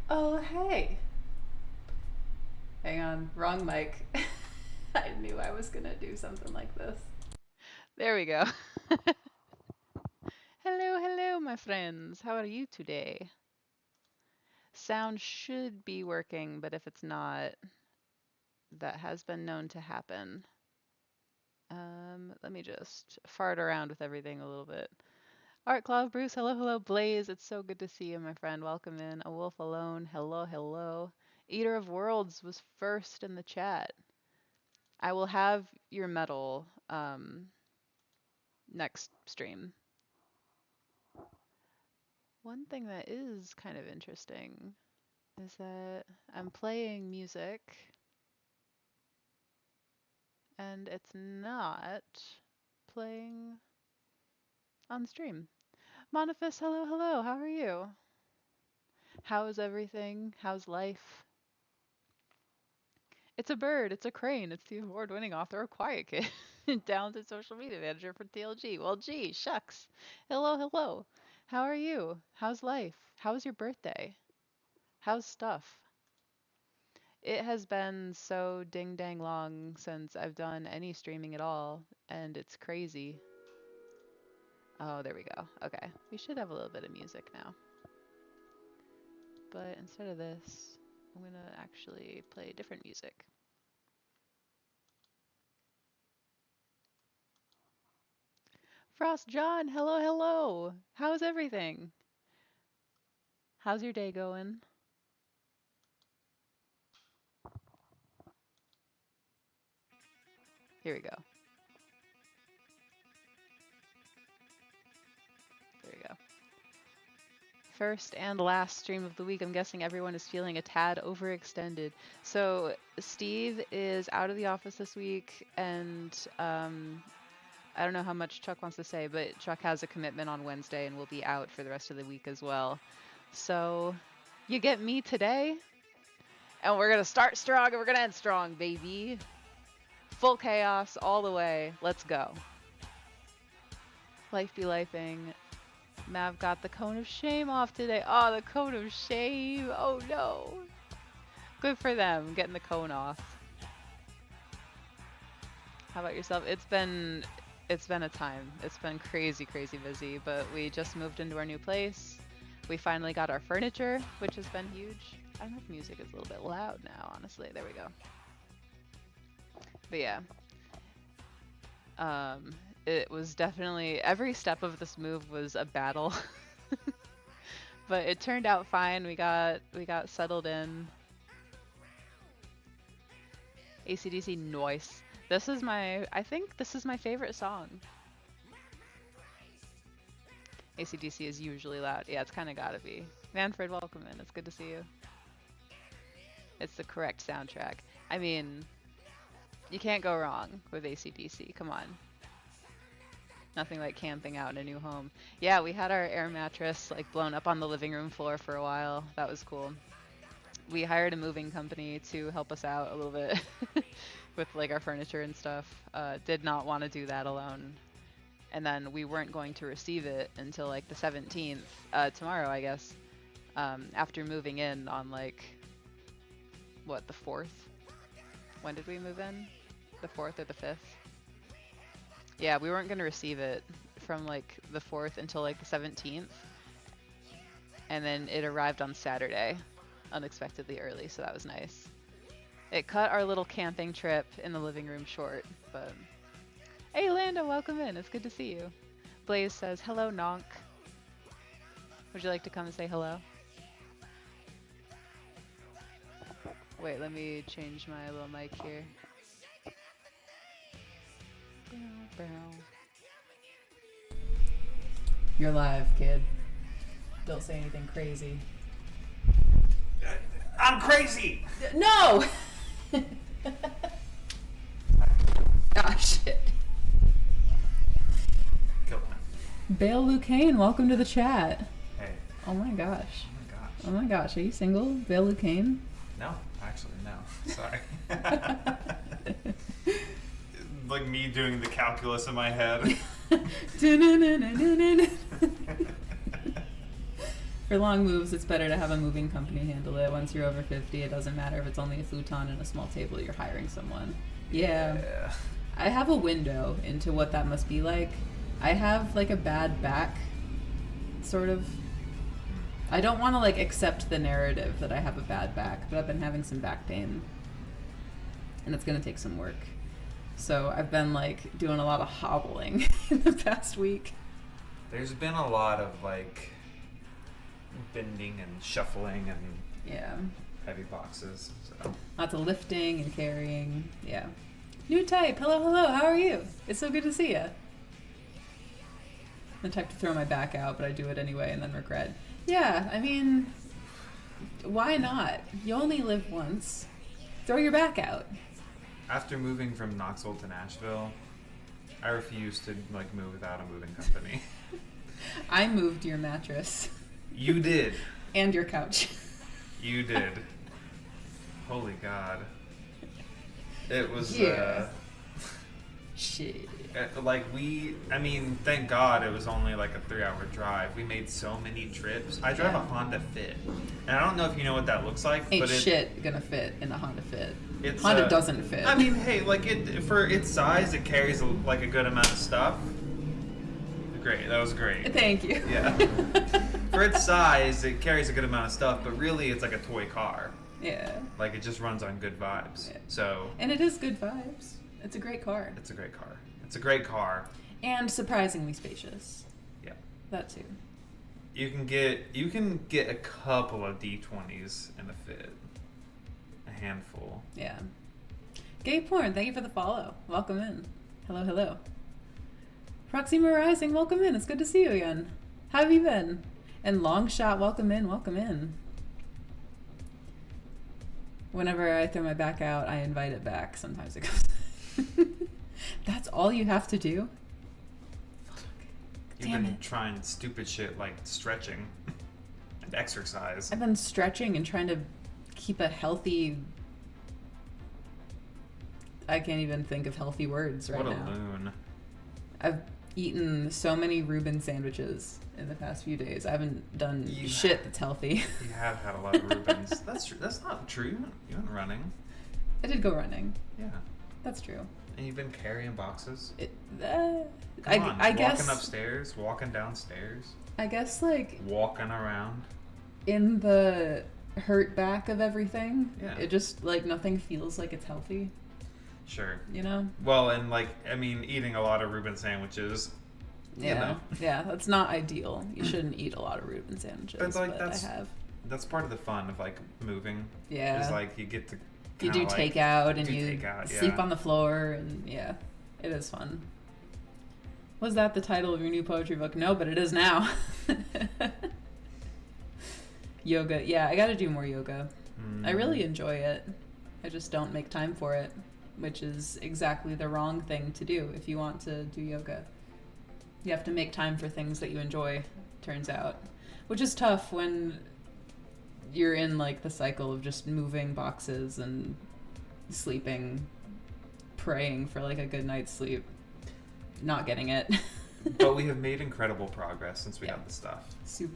Oh, hey. Hang on, wrong mic. I knew I was gonna do something like this. There we go. Hello, hello, my friends. How are you today? Sound should be working, but if it's not, that has been known to happen. Let me just fart around with everything a little bit. Art Cloud, Bruce, hello, hello, Blaze. It's so good to see you, my friend. Welcome in. A Wolf Alone, hello, hello. Eater of Worlds was first in the chat. I will have your medal next stream. One thing that is kind of interesting is that I'm playing music and it's not playing on stream. Monifus, hello, hello. How are you? How's everything? How's life? It's a bird. It's a crane. It's the award-winning author of Quiet Kid, talented social media manager for TLG. Well, gee, shucks. Hello, hello. How are you? How's life? How's your birthday? How's stuff? It has been so ding dang long since I've done any streaming at all, and it's crazy. Oh, there we go. Okay. We should have a little bit of music now. But instead of this, I'm gonna actually play different music. Frost John, hello, hello. How's everything? How's your day going? Here we go. There we go. First and last stream of the week. I'm guessing everyone is feeling a tad overextended. So Steve is out of the office this week, and I don't know how much Chuck wants to say, but Chuck has a commitment on Wednesday and will be out for the rest of the week as well. So you get me today, and we're going to start strong and we're going to end strong, baby. Full chaos all the way. Let's go. Life be lifing. Mav got the cone of shame off today. Oh, the cone of shame. Oh no. Good for them, getting the cone off. How about yourself? It's been a time. It's been crazy, crazy busy, but we just moved into our new place. We finally got our furniture, which has been huge. I don't know if music is a little bit loud now, honestly. There we go. But yeah. It was definitely, every step of this move was a battle. But it turned out fine. We got settled in. AC/DC noise. I think this is my favorite song. AC/DC is usually loud. Yeah, it's kind of gotta be. Manfred, welcome in. It's good to see you. It's the correct soundtrack. I mean, you can't go wrong with AC/DC. Come on. Nothing like camping out in a new home. Yeah, we had our air mattress like blown up on the living room floor for a while. That was cool. We hired a moving company to help us out a little bit with like our furniture and stuff. Did not want to do that alone. And then we weren't going to receive it until like the 17th, tomorrow, I guess, after moving in on like, what, the 4th? When did we move in? The 4th or the 5th? Yeah, we weren't going to receive it from like the 4th until like the 17th. And then it arrived on Saturday, unexpectedly early, so that was nice. It cut our little camping trip in the living room short, but... Hey Lando, welcome in. It's good to see you. Blaze says, hello, Nonk. Would you like to come and say hello? Wait, let me change my little mic here. You're live, kid. Don't say anything crazy. I'm crazy! No! Ah, shit. Kill him. Bale Lucane, welcome to the chat. Hey. Oh my gosh. Oh my gosh. Oh my gosh, are you single, Bale Lucane? No, actually, no. Sorry. Like me doing the calculus in my head. For long moves, it's better to have a moving company handle it. Once you're over 50, it doesn't matter if it's only a futon and a small table, you're hiring someone. Yeah. I have a window into what that must be like. I have like a bad back, sort of. I don't want to like accept the narrative that I have a bad back, but I've been having some back pain. And it's going to take some work. So I've been like doing a lot of hobbling in the past week. There's been a lot of like bending and shuffling and heavy boxes. So. Lots of lifting and carrying. Yeah. New type. Hello, hello. How are you? It's so good to see you. I'm the type to throw my back out, but I do it anyway and then regret. Yeah, I mean, why not? You only live once. Throw your back out. After moving from Knoxville to Nashville, I refuse to like move without a moving company. I moved your mattress. You did. And your couch. You did. Holy God. It was, shit. Thank God it was only like a 3-hour drive. We made so many trips. I drive a Honda Fit. And I don't know if you know what that looks like. Ain't shit gonna fit in a Honda Fit. It's, Honda doesn't fit. I mean, hey, like for its size, it carries like a good amount of stuff. Great, that was great. Thank you. Yeah. For its size, it carries a good amount of stuff, but really it's like a toy car. Yeah. Like it just runs on good vibes. Yeah. So. And it is good vibes. It's a great car. It's a great car. It's a great car. And surprisingly spacious. Yeah. That too. You can get a couple of D20s in the Fit. A handful. Yeah. Gay Porn, thank you for the follow. Welcome in. Hello, hello. Proxima Rising, welcome in. It's good to see you again. How have you been? And Long Shot, welcome in, welcome in. Whenever I throw my back out, I invite it back. Sometimes it goes. That's all you have to do? Fuck. You've been trying stupid shit like stretching and exercise. I've been stretching and trying to keep a healthy... I can't even think of healthy words right now. What a loon. I've eaten so many Reuben sandwiches in the past few days. I haven't done shit that's healthy. You have had a lot of Reubens. That's true. That's not true. You went running. I did go running. Yeah. That's true. And you've been carrying boxes? I guess... Walking upstairs, walking downstairs. I guess, like... Walking around. In the hurt back of everything, yeah. It just, like, nothing feels like it's healthy. Sure. You know? Well, and, like, I mean, eating a lot of Reuben sandwiches... Yeah, you know. Yeah, that's not ideal. You shouldn't eat a lot of Reuben sandwiches, but I have. That's part of the fun of, like, moving. Yeah. Is, like, you get to you do takeout and you sleep on the floor, and yeah, it is fun. Was that the title of your new poetry book? No, but it is now. Yoga. Yeah, I gotta do more yoga. I really enjoy it. I just don't make time for it, which is exactly the wrong thing to do if you want to do yoga. You have to make time for things that you enjoy, turns out. Which is tough when you're in, like, the cycle of just moving boxes and sleeping, praying for, like, a good night's sleep. Not getting it. But we have made incredible progress since we got the stuff.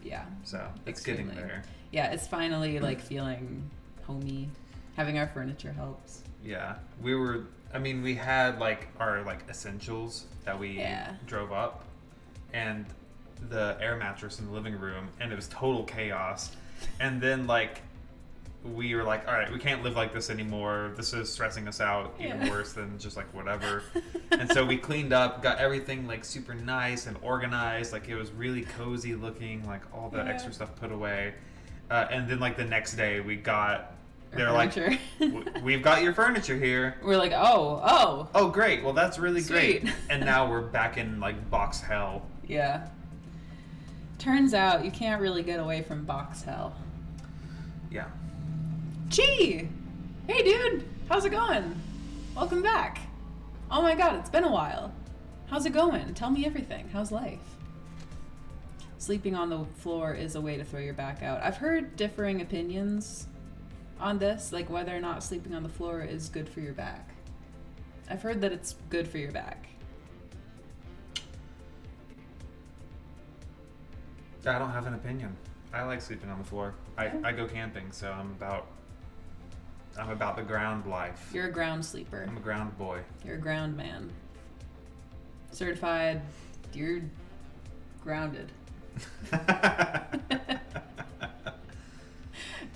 Yeah. So, it's getting there. Yeah, it's finally, like, feeling homey. Having our furniture helps. Yeah. We had, like, our, like, essentials that we drove up. And the air mattress in the living room, and it was total chaos. And then, like, we were like, all right, we can't live like this anymore. This is stressing us out even worse than just, like, whatever. And so we cleaned up, got everything, like, super nice and organized. Like, it was really cozy looking, like, all the extra stuff put away. And then, like, the next day we got... They're like, we've got your furniture here. We're like, oh, great. Well, that's really sweet. Great. And now we're back in, like, box hell. Yeah. Turns out you can't really get away from box hell. Yeah. Gee! Hey, dude! How's it going? Welcome back. Oh my god, it's been a while. How's it going? Tell me everything. How's life? Sleeping on the floor is a way to throw your back out. I've heard differing opinions on this, like whether or not sleeping on the floor is good for your back. I've heard that it's good for your back. I don't have an opinion. I like sleeping on the floor. I go camping, so I'm about the ground life. You're a ground sleeper. I'm a ground boy. You're a ground man. Certified, you're grounded.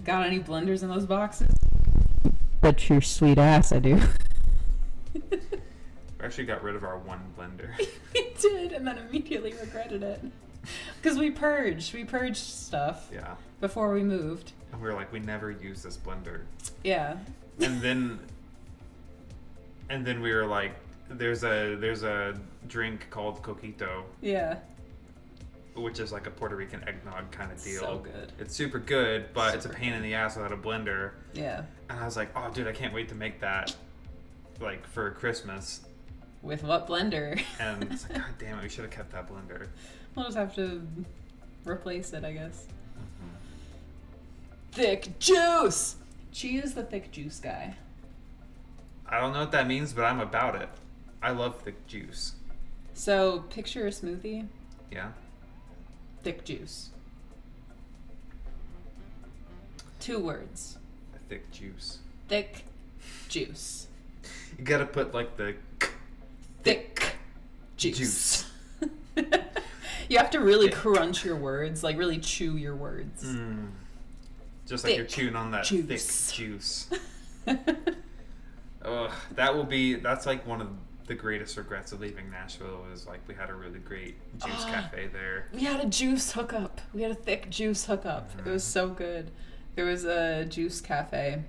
Got any blenders in those boxes? Bet your sweet ass I do. We actually got rid of our one blender. We did, and then immediately regretted it. Because we purged stuff. Yeah. Before we moved. And we were like, we never use this blender. Yeah. And then we were like, there's a drink called Coquito. Yeah. Which is like a Puerto Rican eggnog kind of deal. So good. It's super good, but it's a pain in the ass without a blender. Yeah. And I was like, oh, dude, I can't wait to make that, like, for Christmas. With what blender? And it's like, God damn it, we should have kept that blender. We'll just have to replace it, I guess. Thick juice! She is the thick juice guy. I don't know what that means, but I'm about it. I love thick juice. So, picture a smoothie. Yeah? Thick juice. 2 words. A thick juice. Thick juice. You gotta put, like, the Thick juice. You have to really crunch your words, like really chew your words. Just like Thick you're chewing on that juice. thick juice. Ugh, that's like one of the greatest regrets of leaving Nashville is like we had a really great juice cafe there. We had a juice hookup. We had a thick juice hookup. It was so good. There was a juice cafe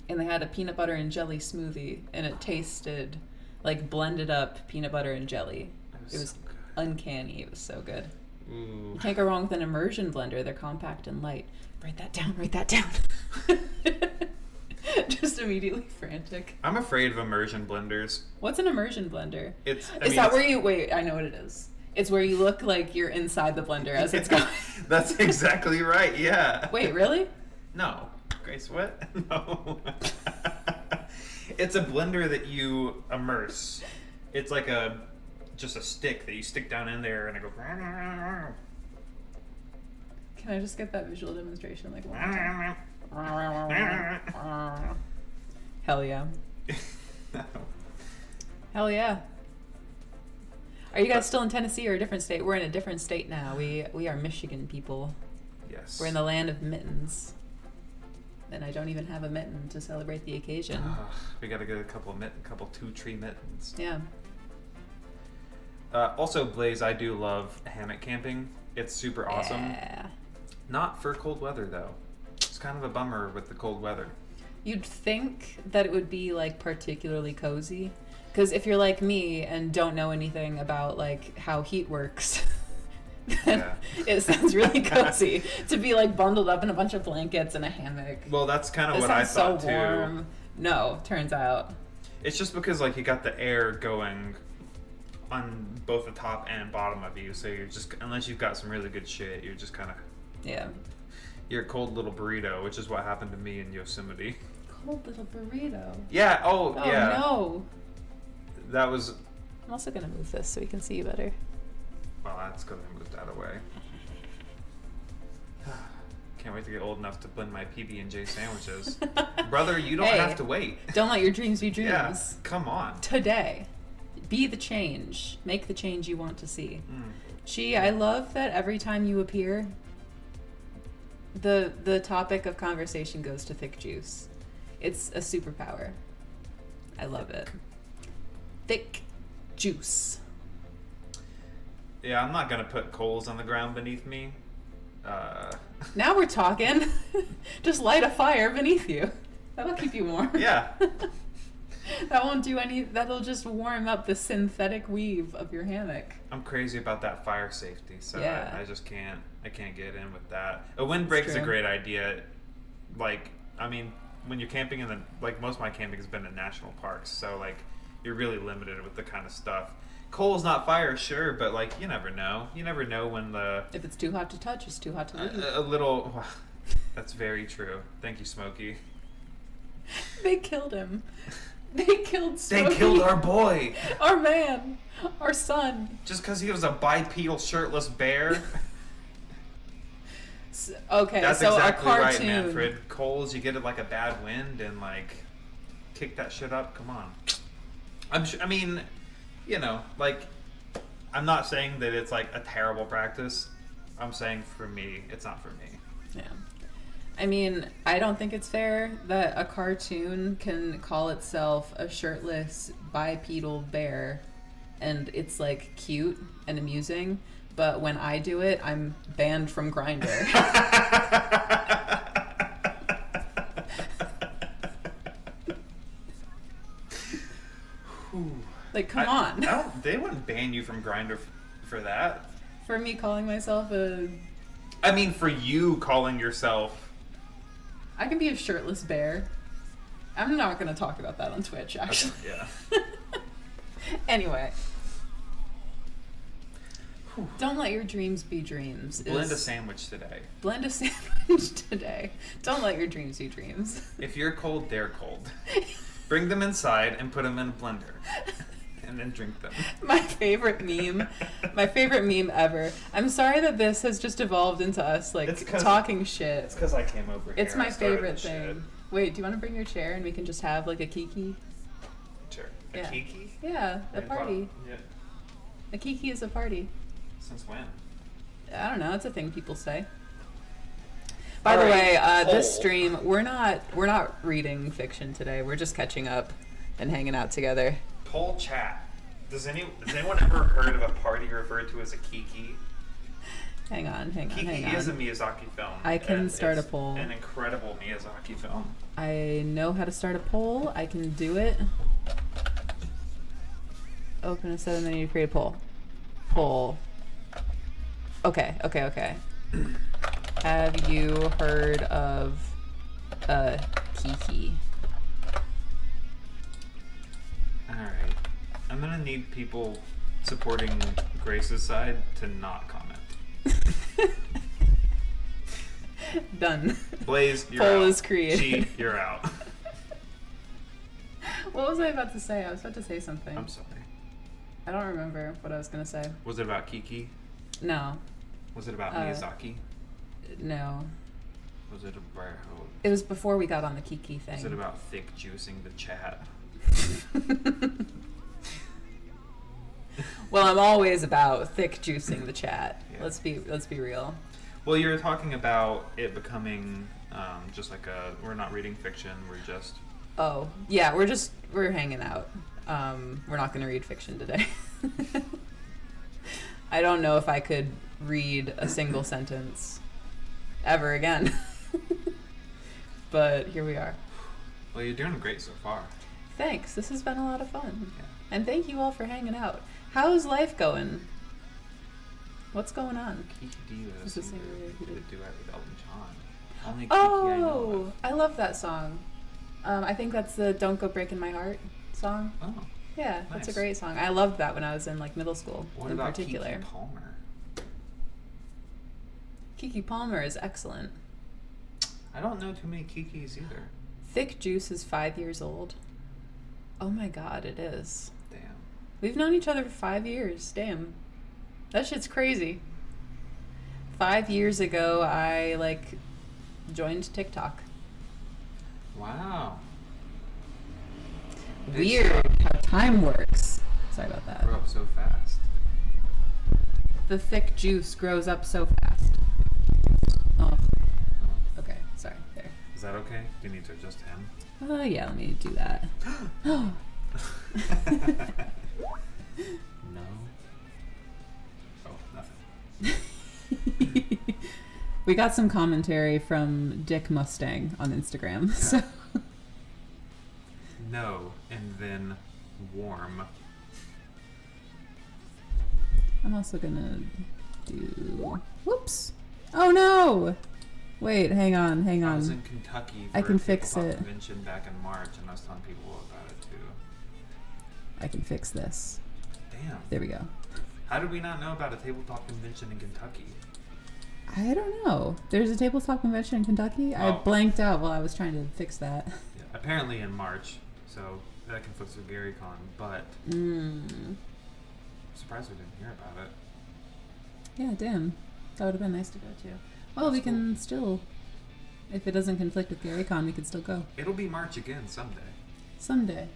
and they had a peanut butter and jelly smoothie and it tasted like blended up peanut butter and jelly. It was so uncanny. It was so good. Ooh. You can't go wrong with an immersion blender. They're compact and light. Write that down. Just immediately frantic. I'm afraid of immersion blenders. What's an immersion blender? Is where you wait? I know what it is. It's where you look like you're inside the blender as it's going. That's exactly right. Yeah. Wait, really? No, Grace. What? No. It's a blender that you immerse. It's like just a stick that you stick down in there and it goes. Can I just get that visual demonstration like one more time? Hell yeah. Hell yeah. Are you guys still in Tennessee or a different state? We're in a different state now. We are Michigan people. Yes. We're in the land of mittens. And I don't even have a mitten to celebrate the occasion. We gotta get a couple 2-tree mittens. Yeah. Also, Blaze, I do love hammock camping. It's super awesome. Yeah. Not for cold weather though. It's kind of a bummer with the cold weather. You'd think that it would be like particularly cozy, because if you're like me and don't know anything about like how heat works, then it sounds really cozy to be like bundled up in a bunch of blankets and a hammock. Well, that's kind of what I thought so too. Warm. No, turns out it's just because like you got the air going on both the top and bottom of you, so you're just, unless you've got some really good shit, you're just kind of you're a cold little burrito, which is what happened to me in Yosemite. Cold little burrito. Yeah. Oh yeah. No. That was. I'm also gonna move this so we can see you better. Well, that's because I moved that away. Can't wait to get old enough to blend my PB&J sandwiches. Brother, you don't have to wait. Don't let your dreams be dreams. Yeah, come on. Today. Be the change. Make the change you want to see. I love that every time you appear, the topic of conversation goes to thick juice. It's a superpower. I love it. Thick juice. Yeah, I'm not going to put coals on the ground beneath me. Now we're talking. Just light a fire beneath you. That'll keep you warm. Yeah. That won't do any. That'll just warm up the synthetic weave of your hammock. I'm crazy about that fire safety, so Yeah. I just can't. I can't get in with that. A windbreak is a great idea. Like, I mean, when you're camping in the, like, most of my camping has been in national parks, so like you're really limited with the kind of stuff. Coal's not fire, sure, but like you never know. You never know when the. If it's too hot to touch, it's too hot to leave. A little. That's very true. Thank you, Smokey. They killed him. They killed Smokey. They killed our boy. Our man. Our son. Just because he was a bipedal shirtless bear. Okay, That's so exactly a right, cartoon. Manfred. Coles, you get it like a bad wind and like kick that shit up. Come on. I mean, you know, like, I'm not saying that it's like a terrible practice. I'm saying for me, it's not for me. Yeah. I mean, I don't think it's fair that a cartoon can call itself a shirtless bipedal bear and it's like cute and amusing, but when I do it, I'm banned from Grindr. Like, come on. They wouldn't ban you from Grindr for that. For me calling myself a... I mean, for you calling yourself... I can be a shirtless bear. I'm not going to talk about that on Twitch, actually. Okay, yeah. Anyway. Don't let your dreams be dreams. Blend a sandwich today. Blend a sandwich today. Don't let your dreams be dreams. If you're cold, they're cold. Bring them inside and put them in a blender. And then drink them. My favorite meme ever. I'm sorry that this has just evolved into us talking shit. It's because I came over here. It's my favorite thing. Wait, do you want to bring your chair and we can just have like a kiki? Sure. A kiki? Yeah, a party. Yeah. A kiki is a party. Since when? I don't know. It's a thing people say. By the way, this stream we're not reading fiction today. We're just catching up and hanging out together. Poll chat. Has anyone ever heard of a party referred to as a kiki? Hang on. Kiki is a Miyazaki film. I can start a poll. An incredible Miyazaki film. I know how to start a poll. I can do it. Open a set and then you create a poll. Poll. Okay. Have you heard of a kiki? Alright. I'm gonna need people supporting Grace's side to not comment. Done. Blaze, you're Poll out. is created. Cheat, you're out. What was I about to say? I was about to say something. I'm sorry. I don't remember what I was going to say. Was it about Kiki? No. Was it about Miyazaki? No. Was it about... It was before we got on the Kiki thing. Was it about thick juicing the chat? Well, I'm always about thick juicing the chat. Yeah. Let's be real. Well, you were talking about it becoming just like we're not reading fiction, we're just... Oh, yeah, we're hanging out. We're not going to read fiction today. I don't know if I could read a single sentence ever again. But here we are. Well, you're doing great so far. Thanks. This has been a lot of fun. Yeah. And thank you all for hanging out. How's life going? What's going on? Kiki Diva Is this seemed thing to really do it with Elton John. Only Kiki Oh, I know of. I love that song. I think that's the "Don't Go Breaking My Heart" song. Oh. Yeah, that's a Nice. great song. I loved that when I was in like middle school. What in about particular. Kiki Palmer? Kiki Palmer is excellent. I don't know too many Kikis either. Thick Juice is 5 years old. Oh my god, it is. Damn. We've known each other for 5 years. Damn. That shit's crazy. 5 years ago, I joined TikTok. Wow. Weird how time works. Sorry about that. Grew up so fast. The thick juice grows up so fast. Oh. Okay, sorry. There. Is that okay? Do you need to adjust him? Yeah, let me do that. No. Oh, nothing. We got some commentary from Dick Mustang on Instagram. So. No, and then warm. I'm also gonna do... Whoops! Oh no! Wait, hang on. I was in Kentucky for I can a fix tabletop it. convention back in March, and I was telling people about it too. I can fix this. Damn. There we go. How did we not know about a tabletop convention in Kentucky? I don't know. There's a tabletop convention in Kentucky? I Oh. blanked out while I was trying to fix that. Yeah, apparently in March, so that conflicts with GaryCon, but Mm. I'm surprised we didn't hear about it. Yeah, damn. That would have been nice to go to. Well, we can still, if it doesn't conflict with GaryCon, we can still go. It'll be March again someday. Someday.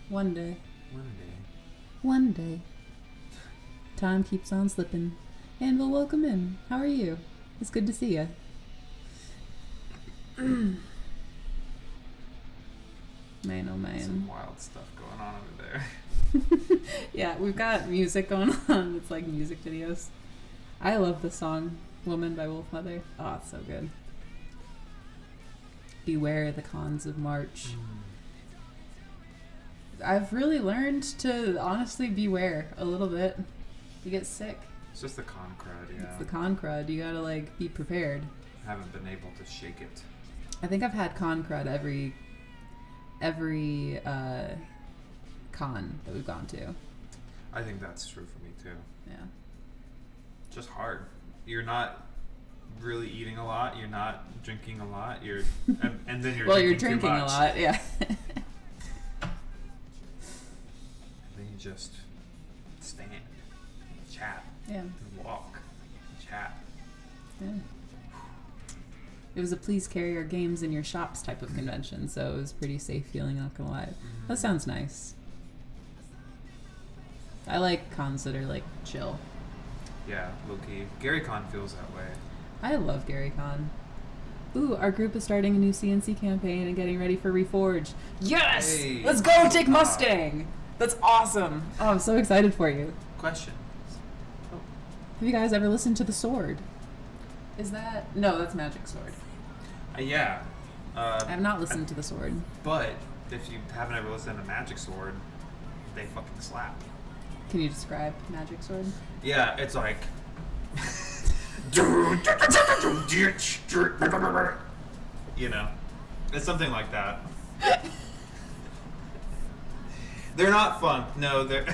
One day. One day. One day. Time keeps on slipping. And we'll welcome in. How are you? It's good to see you. Man, oh man. Some wild stuff going on over there. Yeah, we've got music going on. It's like music videos. I love the song Woman by Wolfmother. Oh, it's so good. Beware the cons of March. I've really learned to honestly beware a little bit. You get sick. It's just the con crud, yeah. It's the con crud. You gotta like be prepared. I haven't been able to shake it. I think I've had con crud every con that we've gone to. I think that's true for me too. Yeah. Just hard. You're not really eating a lot. You're not drinking a lot. You're and then you're well, drinking you're drinking too a much. lot, yeah. And then you just stand, chat, Yeah. and walk, and chat. Yeah. It was a please carry your games in your shops type of convention, so it was pretty safe feeling, not gonna lie. That sounds nice. I like cons that are like chill. Yeah, low key. GaryCon feels that way. I love GaryCon. Ooh, our group is starting a new CNC campaign and getting ready for Reforged. Yes! Hey. Let's go, Dick Mustang! That's awesome! Oh, I'm so excited for you. Question. Have you guys ever listened to The Sword? Is that... No, that's Magic Sword. Yeah. I have not listened to The Sword. But if you haven't ever listened to Magic Sword, they fucking slap. Can you describe Magic Sword? Yeah, it's like. You know, it's something like that. They're not fun. No, they're.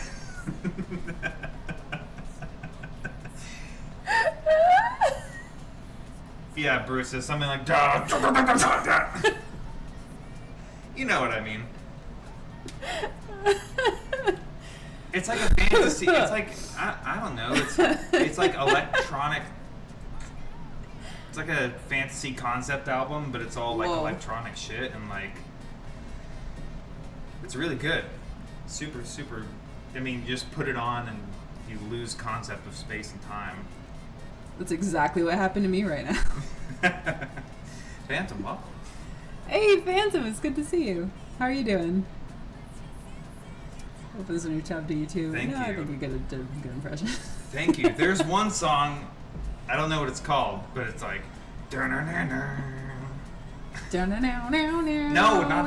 Yeah, Bruce is something like. You know what I mean. It's like a fantasy. It's like I don't know. It's like electronic. It's like a fantasy concept album, but it's all like Whoa. electronic shit and like. It's really good. Super, super. I mean, you just put it on and you lose concept of space and time. That's exactly what happened to me right now. Phantom, welcome. Hey, Phantom, it's good to see you. How are you doing? Hope this is a new job to you too. Thank I you. think we did a good impression. Thank you. There's one song, I don't know what it's called, but it's like. No, not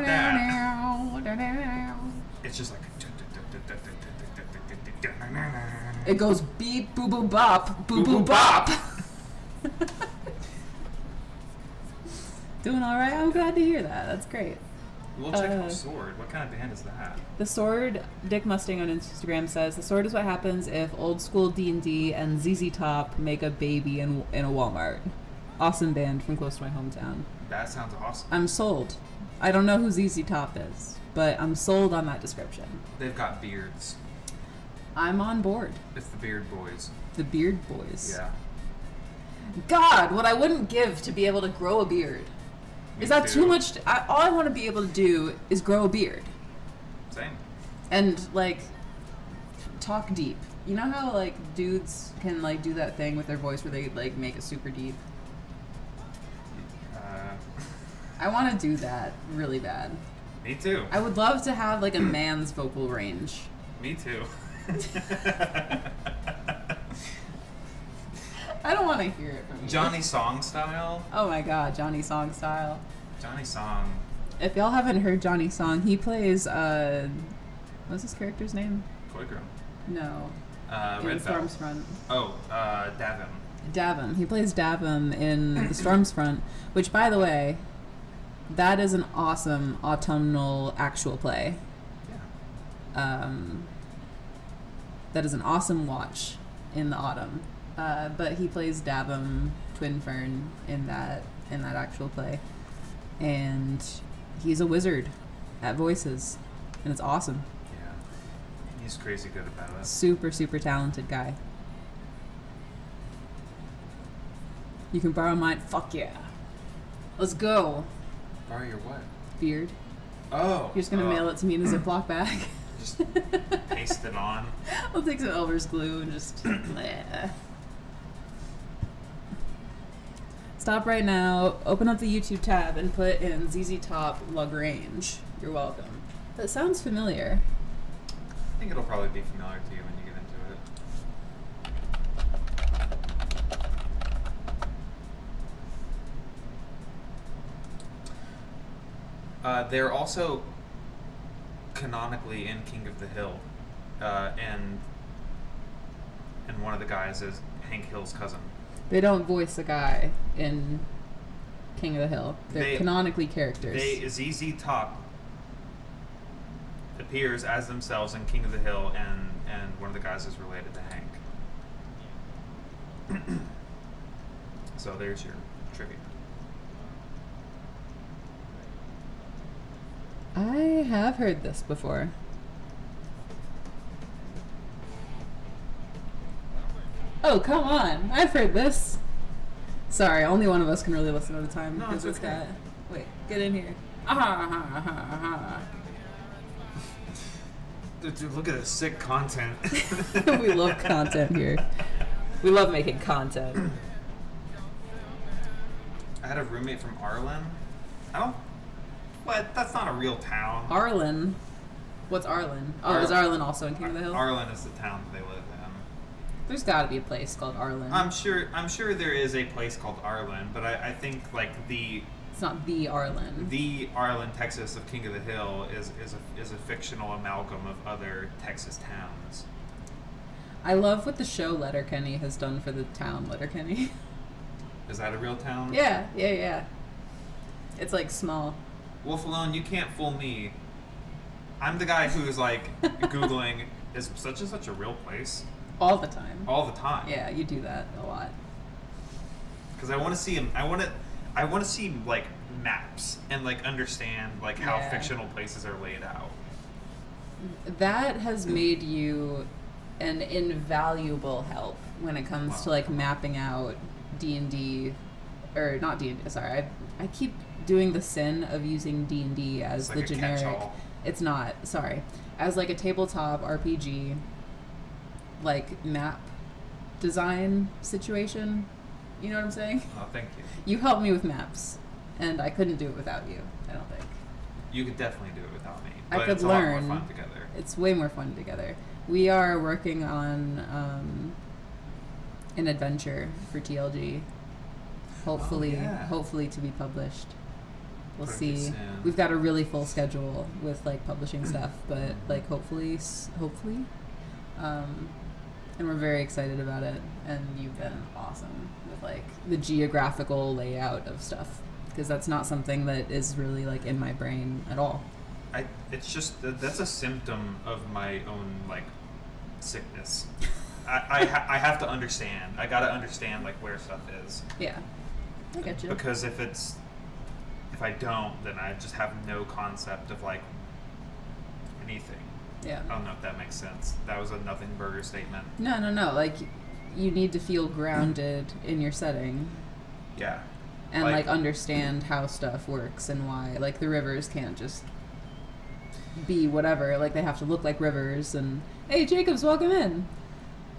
that. It's just like. It goes beep, boo boo bop, boo boo bop. Doing all right. I'm glad to hear that. That's great. We'll check out Sword. What kind of band is that? The Sword, Dick Mustang on Instagram says, The Sword is what happens if old school D&D and ZZ Top make a baby in a Walmart. Awesome band from close to my hometown. That sounds awesome. I'm sold. I don't know who ZZ Top is, but I'm sold on that description. They've got beards. I'm on board. It's the Beard Boys. The Beard Boys. Yeah. God, what I wouldn't give to be able to grow a beard. Me Is that too. too much? All I want to be able to do is grow a beard. Same. And, like, talk deep. You know how, like, dudes can, like, do that thing with their voice where they, like, make it super deep? I want to do that really bad. Me too. I would love to have, like, a man's vocal range. Me too. I don't want to hear it from you. Johnny Song style. Oh my god, Johnny Song style. Johnny Song. If y'all haven't heard Johnny Song, he plays, what's his character's name? Koikro. No. In Red Bell. Stormfront. Oh, Davin. Davin. He plays Davin in The Stormfront, which, by the way, that is an awesome autumnal actual play. Yeah. That is an awesome watch in the autumn. But he plays Davin Twin Fern in that actual play, and he's a wizard at voices, and it's awesome. Yeah. He's crazy good about it. Super, super talented guy. You can borrow mine. Fuck yeah. Let's go. Borrow your what? Beard. Oh. You're just gonna mail it to me in a Ziploc bag. Just paste it on. I'll take some Elmer's glue and just. Stop right now. Open up the YouTube tab and put in ZZ Top Lagrange. You're welcome. That sounds familiar. I think it'll probably be familiar to you when you get into it. They're also canonically in King of the Hill, and one of the guys is Hank Hill's cousin. They don't voice a guy in King of the Hill. They're canonically characters. ZZ Top appears as themselves in King of the Hill, and one of the guys is related to Hank. So there's your trivia. I have heard this before. Oh, come on. I've heard this. Sorry, only one of us can really listen at a time. No, because it's okay. got... Wait, get in here. Ah. Dude, look at the sick content. We love content here. We love making content. I had a roommate from Arlen. What? That's not a real town. Arlen? What's Arlen? Oh, is Arlen also in King of the Hill? Arlen is the town that they live in. There's got to be a place called Arlen. I'm sure there is a place called Arlen, but I think like It's not the Arlen. The Arlen, Texas of King of the Hill is a fictional amalgam of other Texas towns. I love what the show Letterkenny has done for the town Letterkenny. Is that a real town? Yeah. It's like small. Wolf Alone, you can't fool me. I'm the guy who's like Googling, is such and such a real place? All the time. All the time. Yeah, you do that a lot. Because I want to see him. I want to see like maps and like understand like how fictional places are laid out. That has made you an invaluable help when it comes to like mapping out D&D, or not D&D. Sorry, I keep doing the sin of using D&D as like the generic. Catch-all. It's not. Sorry, as like a tabletop RPG, like map design situation. You know what I'm saying? Oh, thank you. You helped me with maps, and I couldn't do it without you. I don't think. You could definitely do it without me. I But could it's learn. a lot more fun together. It's way more fun together. We are working on an adventure for TLG. Hopefully, hopefully to be published. We'll Pretty see. soon. We've got a really full schedule with like publishing stuff, but like hopefully, and we're very excited about it. And you've been awesome with like the geographical layout of stuff, because that's not something that is really like in my brain at all. It's just that's a symptom of my own like sickness. I have to understand. I gotta understand like where stuff is. Yeah, I get you. Because if I don't, then I just have no concept of like anything. Yeah. I don't know if that makes sense. That was a nothing burger statement. No. Like, you need to feel grounded in your setting. Yeah. And like understand how stuff works and why. Like the rivers can't just be whatever. Like they have to look like rivers. And hey, Jacobs, welcome in.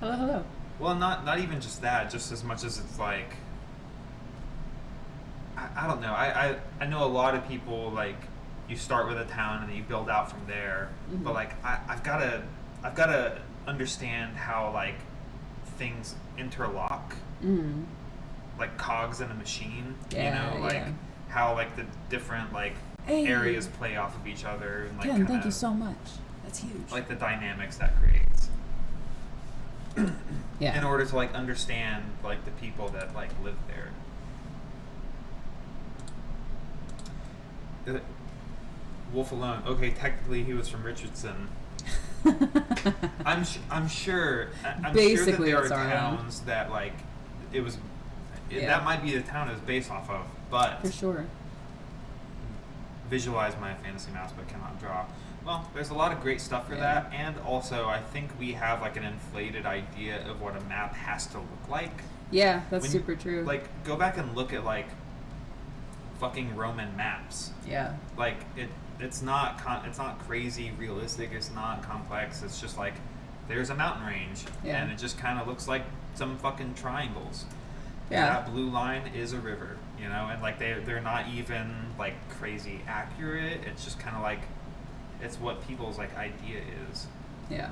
Hello. Well, not even just that. Just as much as it's like, I don't know. I know a lot of people like you start with a town and then you build out from there. Mm-hmm. But like I've gotta understand how like things interlock. Mm. Like cogs in a machine. Yeah, you know, like yeah. how like the different like areas play off of each other and like Ken, thank you so much. That's huge. like the dynamics that creates. Yeah. In order to like understand like the people that like live there. Wolf Alone. Okay, technically he was from Richardson. I'm sure Basically, that it's there are Arlen. towns that like it was. Yeah. That might be the town it was based off of, but For sure. visualize my fantasy mouse but cannot draw. Well, there's a lot of great stuff for that, and also I think we have like an inflated idea of what a map has to look like. Yeah, that's When super true. Like, go back and look at like fucking Roman maps. Yeah. Like it's not it's not crazy realistic. It's not complex. It's just like there's a mountain range, and it just kind of looks like some fucking triangles. Yeah. That blue line is a river, you know, and like they're not even like crazy accurate. It's just kind of like it's what people's like idea is. Yeah.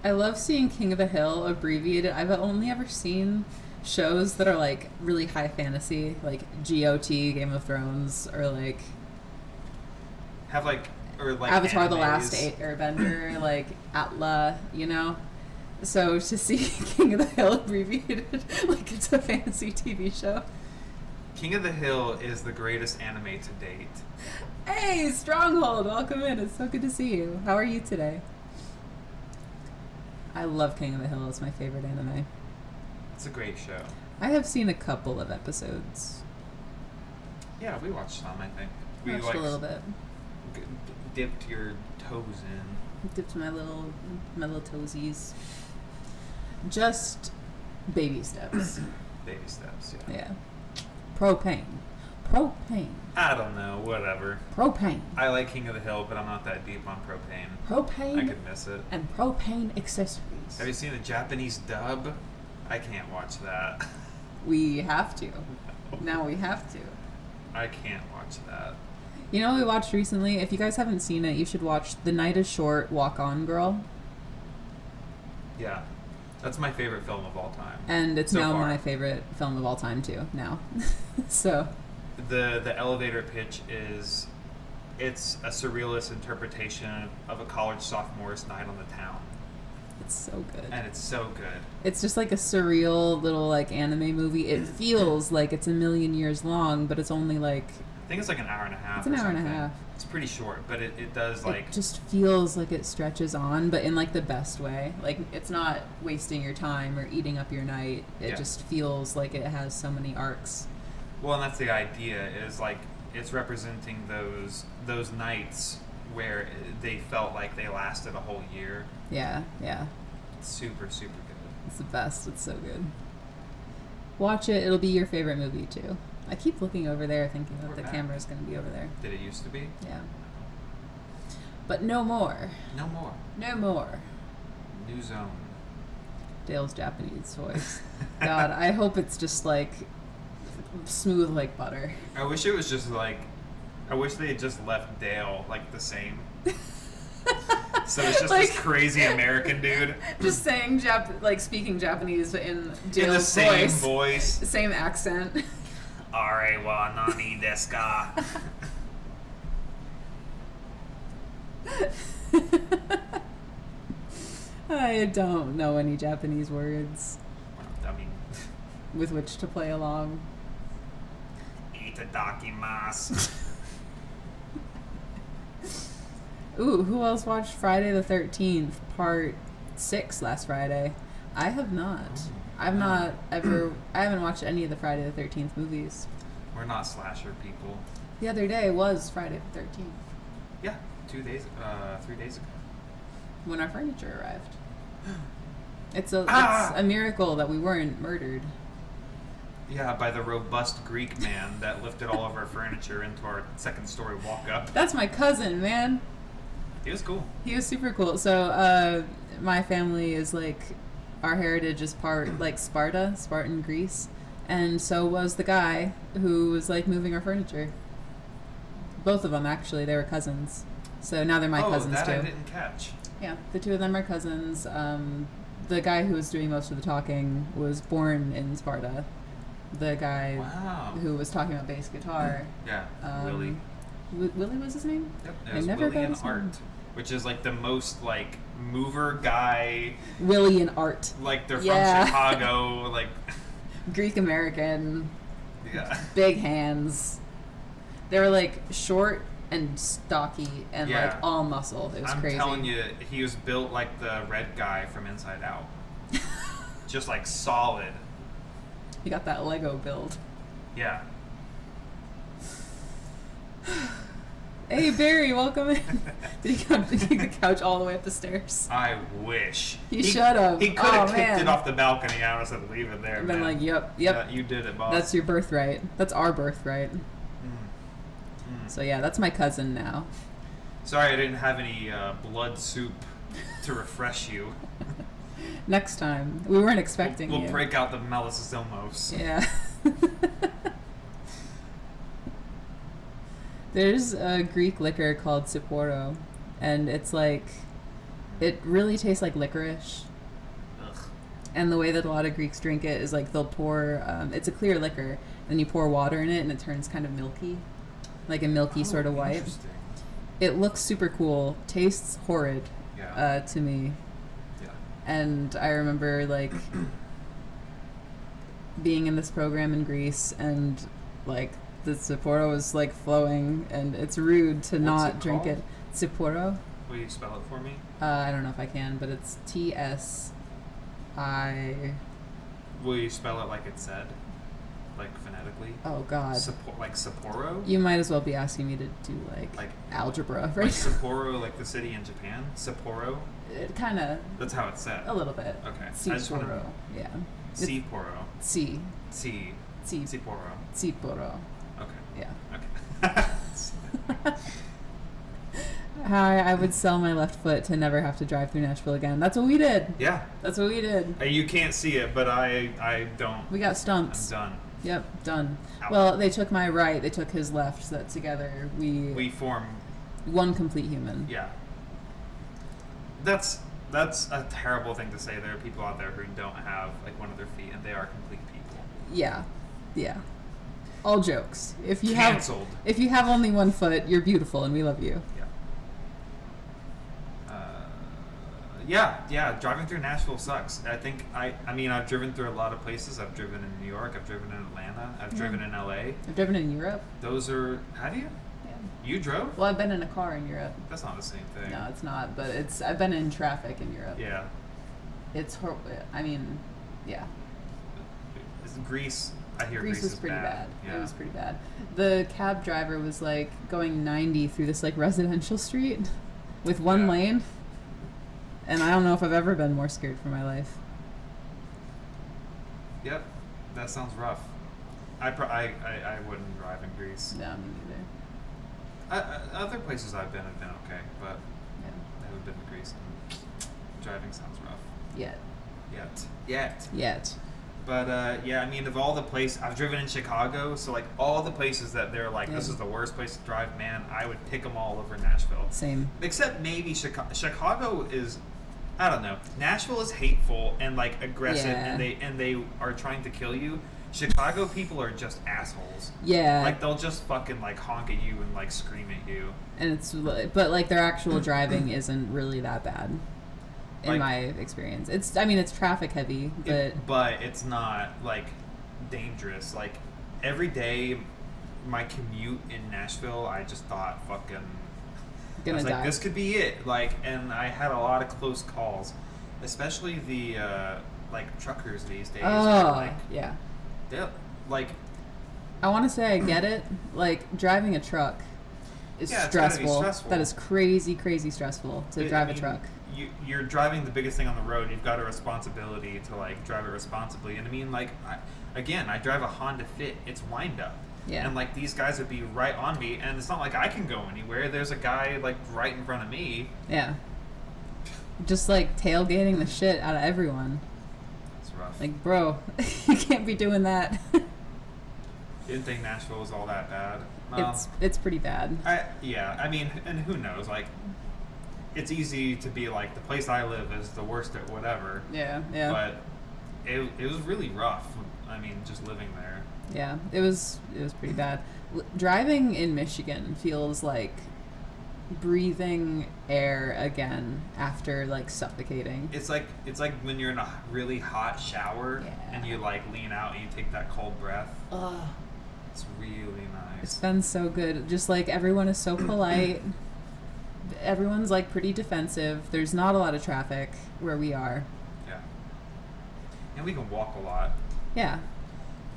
I love seeing King of the Hill abbreviated. I've only ever seen shows that are like really high fantasy, like GOT, Game of Thrones, or like Have like or like Avatar: The animes. Last Airbender, like Atla, you know. So to see King of the Hill abbreviated like it's a fantasy TV show. King of the Hill is the greatest anime to date. Hey, Stronghold, welcome in. It's so good to see you. How are you today? I love King of the Hill. It's my favorite anime. It's a great show. I have seen a couple of episodes. Yeah, we watched some. I think we Watched like a little bit. Dipped your toes in. Dipped my little toesies. Just baby steps. Baby steps. Yeah. Yeah. Propane. I don't know. Whatever. Propane. I like King of the Hill, but I'm not that deep on propane. Propane. I could miss it. And propane accessories. Have you seen the Japanese dub? I can't watch that. We have to. Now we have to. I can't watch that. You know what we watched recently? If you guys haven't seen it, you should watch The Night is Short, Walk On Girl. Yeah. That's my favorite film of all time. And it's so now far. my favorite film of all time, too, now. So... The elevator pitch is it's a surrealist interpretation of a college sophomore's night on the town. It's so good. And it's so good. It's just like a surreal little like anime movie. It feels like it's a million years long, but it's only like... I think it's like an hour and a half. It's an or hour and a something. half. It's pretty short, but it does like... It just feels like it stretches on, but in like the best way. Like it's not wasting your time or eating up your night. It just feels like it has so many arcs. Well, and that's the idea, is like it's representing those nights where they felt like they lasted a whole year. Yeah. It's super, super good. It's the best. It's so good. Watch it. It'll be your favorite movie, too. I keep looking over there thinking that We're the back. camera's going to be over there. Did it used to be? Yeah. But no more. No more. No more. New zone. Dale's Japanese voice. God, I hope it's just like smooth like butter. I wish it was just like... I wish they had just left Dale like the same. So it's just Like- this crazy American dude Just saying speaking Japanese in Dale's in the same voice. voice. Same accent. Are wa nani desu ka? I don't know any Japanese words I mean, with which to play along. itadakimasu. Ooh, who else watched Friday the 13th, part 6 last Friday? I have not. I haven't watched any of the Friday the 13th movies. We're not slasher people. The other day was Friday the 13th, Yeah, 3 days ago. when our furniture arrived. It's a miracle that we weren't murdered. Yeah, by the robust Greek man that lifted all of our furniture into our second story walk up. That's my cousin, man. He was cool. He was super cool. So, my family is like, our heritage is part like Spartan Greece, and so was the guy who was like moving our furniture. Both of them actually, they were cousins. So now they're my cousins that too. I didn't catch. Yeah, the two of them are cousins. The guy who was doing most of the talking was born in Sparta. The guy Wow. who was talking about bass guitar. Yeah, Um, Willie. Willie was his name? Yep, I it was never Willie got and his name. Art, which is like the most like mover guy. Willie and Art. Like they're Yeah. from Chicago. Like, Greek American, yeah. big hands. They were like short and stocky and Yeah. like all muscle. It was I'm crazy. telling you, he was built like the red guy from Inside Out. Just like solid. You got that Lego build. Yeah. Hey, Barry, welcome in. Did he come to kick the couch all the way up the stairs? I wish. He should have. He could have kicked man. it off the balcony. I would have leave it there. I've been man. like, yep. Yeah, you did it, boss. That's your birthright. That's our birthright. Mm. So yeah, that's my cousin now. Sorry, I didn't have any blood soup to refresh you. Next time. We weren't expecting We'll you. break out the Melisomos. Yeah. There's a Greek liquor called Sapporo, and it's like, it really tastes like licorice. Ugh. And the way that a lot of Greeks drink it is like they'll pour, it's a clear liquor, then you pour water in it and it turns kind of milky, like a milky sort of white. Interesting. It looks super cool, tastes horrid Yeah. to me. Yeah. And I remember like being in this program in Greece and like the Sapporo was like flowing, and it's rude to What's not it drink called? it. Sapporo? Will you spell it for me? I don't know if I can, but it's TSI. Will you spell it like it said? Like phonetically? Oh God. Like Sapporo? You might as well be asking me to do like algebra, right? Like Sapporo, like the city in Japan? Sapporo? It kind of That's how it's said. a little bit. Okay. I just Sapporo. wanna- Yeah. Sapporo. C. C. C. Sapporo. Sapporo. Okay. Yeah. Okay. How I would sell my left foot to never have to drive through Nashville again. That's what we did. Yeah. That's what we did. You can't see it, but I don't. We got I'm stumps. done. Yep, done. Ow. Well, they took my right, they took his left, so that together We form. one complete human. Yeah. That's a terrible thing to say. There are people out there who don't have like one of their feet, and they are complete people. Yeah. Yeah. All jokes. If you Cancelled. have only one foot, you're beautiful and we love you. Yeah. Driving through Nashville sucks. I think I mean I've driven through a lot of places. I've driven in New York. I've driven in Atlanta. I've driven in LA. I've driven in Europe. Those are. Have you? Yeah. You drove? Well, I've been in a car in Europe. That's not the same thing. No, it's not, but I've been in traffic in Europe. Yeah. It's I mean, yeah. It's Greece. I hear Greece Greece was is pretty bad. Yeah. It was pretty bad. The cab driver was like going 90 through this like residential street with one Yeah. lane. And I don't know if I've ever been more scared for my life. Yep. That sounds rough. I wouldn't drive in Greece. No, me neither. Other places I've been have been okay, but Yeah. I haven't been to Greece. And driving sounds rough. Yet. Yet. But yeah, I mean, of all the places I've driven in Chicago, so like all the places that they're like, this Yeah. is the worst place to drive, man, I would pick them all over Nashville. Same. Except maybe Chicago. Chicago is, I don't know. Nashville is hateful and like aggressive, Yeah. and they are trying to kill you. Chicago people are just assholes. Yeah. Like they'll just fucking like honk at you and like scream at you. And but like their actual driving isn't really that bad. In Like- my experience. it's traffic heavy, but But it's not like dangerous. Like every day, my commute in Nashville, I just thought fucking. I gonna was die. like, this could be it. Like, and I had a lot of close calls, especially the like truckers these days. Oh, Like, yeah. they're like, I want to say I get it. Like driving a truck is Yeah, it's gotta be stressful. stressful. That is crazy stressful to drive a truck. You're driving the biggest thing on the road. You've got a responsibility to like drive it responsibly. And I mean, like, I drive a Honda Fit. It's wind up. Yeah. And like these guys would be right on me, and it's not like I can go anywhere. There's a guy like right in front of me. Yeah. Just like tailgating the shit out of everyone. It's rough. Like, bro, you can't be doing that. Didn't think Nashville was all that bad. It's pretty bad. I mean, and who knows? Like, it's easy to be like the place I live is the worst at whatever. Yeah. But it was really rough. I mean, just living there. Yeah, it was pretty bad. Driving in Michigan feels like breathing air again after like suffocating. It's like when you're in a really hot shower Yeah. and you like lean out and you take that cold breath. Ugh. It's really It's nice. been so good. Just like everyone is so polite. Everyone's like pretty defensive. There's not a lot of traffic where we are. Yeah. And we can walk a lot. Yeah.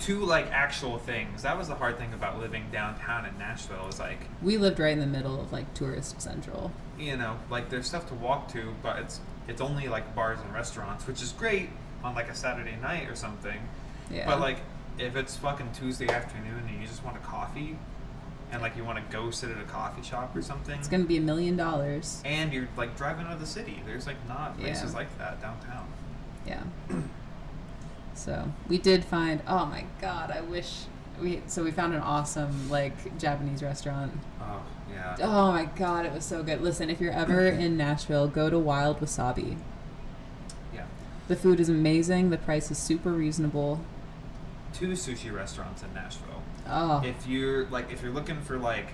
to like actual things. That was the hard thing about living downtown in Nashville. Is like we lived right in the middle of like tourist central. You know, like there's stuff to walk to, but it's only like bars and restaurants, which is great on like a Saturday night or something. Yeah. But like if it's fucking Tuesday afternoon and you just want a coffee, and like you want to go sit at a coffee shop or something, it's gonna be $1 million. And you're like driving out of the city. There's like not places like that downtown. Yeah. So we did find. Oh my god! I wish we found an awesome like Japanese restaurant. Oh yeah. Oh my god! It was so good. Listen, if you're ever in Nashville, go to Wild Wasabi. Yeah. The food is amazing. The price is super reasonable. 2 sushi restaurants in Nashville. Oh. If you're looking for like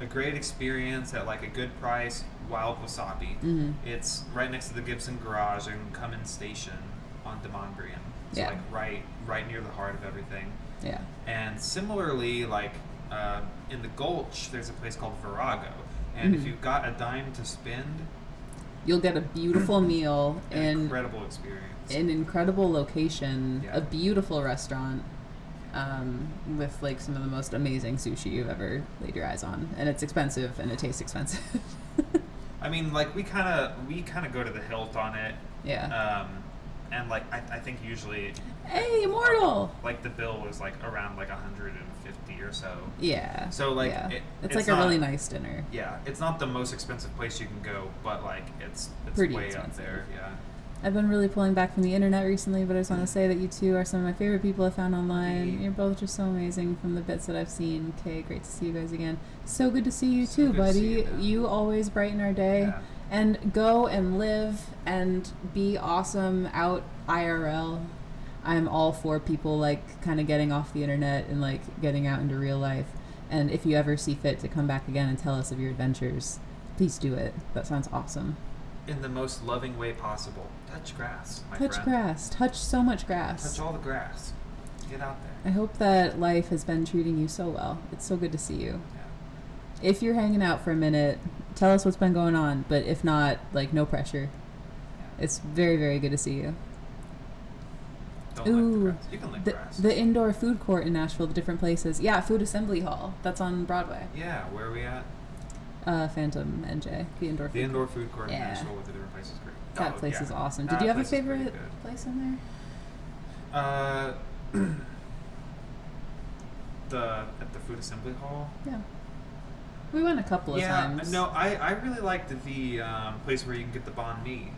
a great experience at like a good price, Wild Wasabi. Mm-hmm. It's right next to the Gibson Garage and Cummins Station on DeMondrian. So Yeah. like right near the heart of everything. Yeah. And similarly, like in the Gulch, there's a place called Virago. And if you've got a dime to spend, you'll get a beautiful meal an incredible experience. An incredible location, Yeah. a beautiful restaurant, with like some of the most amazing sushi you've ever laid your eyes on, and it's expensive and it tastes expensive. I mean, like we kind of go to the hilt on it. Yeah. And like I think usually, Hey, Immortal! like the bill was like around like 150 or so. Yeah. So like yeah. It's like not, a really nice dinner. Yeah, it's not the most expensive place you can go, but like it's Pretty way expensive. up there. Yeah. I've been really pulling back from the internet recently, but I just want to say that you two are some of my favorite people I found online. You're both just so amazing from the bits that I've seen. Okay, great to see you guys again. So good to see you too, good to see buddy. you, man. Always brighten our day. Yeah. And go and live and be awesome out IRL. I'm all for people like kind of getting off the internet and like getting out into real life. And if you ever see fit to come back again and tell us of your adventures, please do it. That sounds awesome. In the most loving way possible. Touch grass, my Touch friend. grass. Touch so much grass. Touch all the grass. Get out I there. hope that life has been treating you so well. It's so good to see you. Yeah. If you're hanging out for a minute, tell us what's been going on. But if not, like, no pressure. Yeah. It's very, very good to see you. Don't lick the grass. You can lick grass. The indoor food court in Nashville, the different places. Yeah, Food Assembly Hall. That's on Broadway. Yeah, where are we at? Phantom NJ, the indoor food The indoor food court in Yeah. Nashville with the different places. Great. That place is awesome. That Did you have a place is pretty favorite good. place in there? At the food assembly hall. Yeah. We went a couple of times. No, I really liked the place where you can get the banh mi.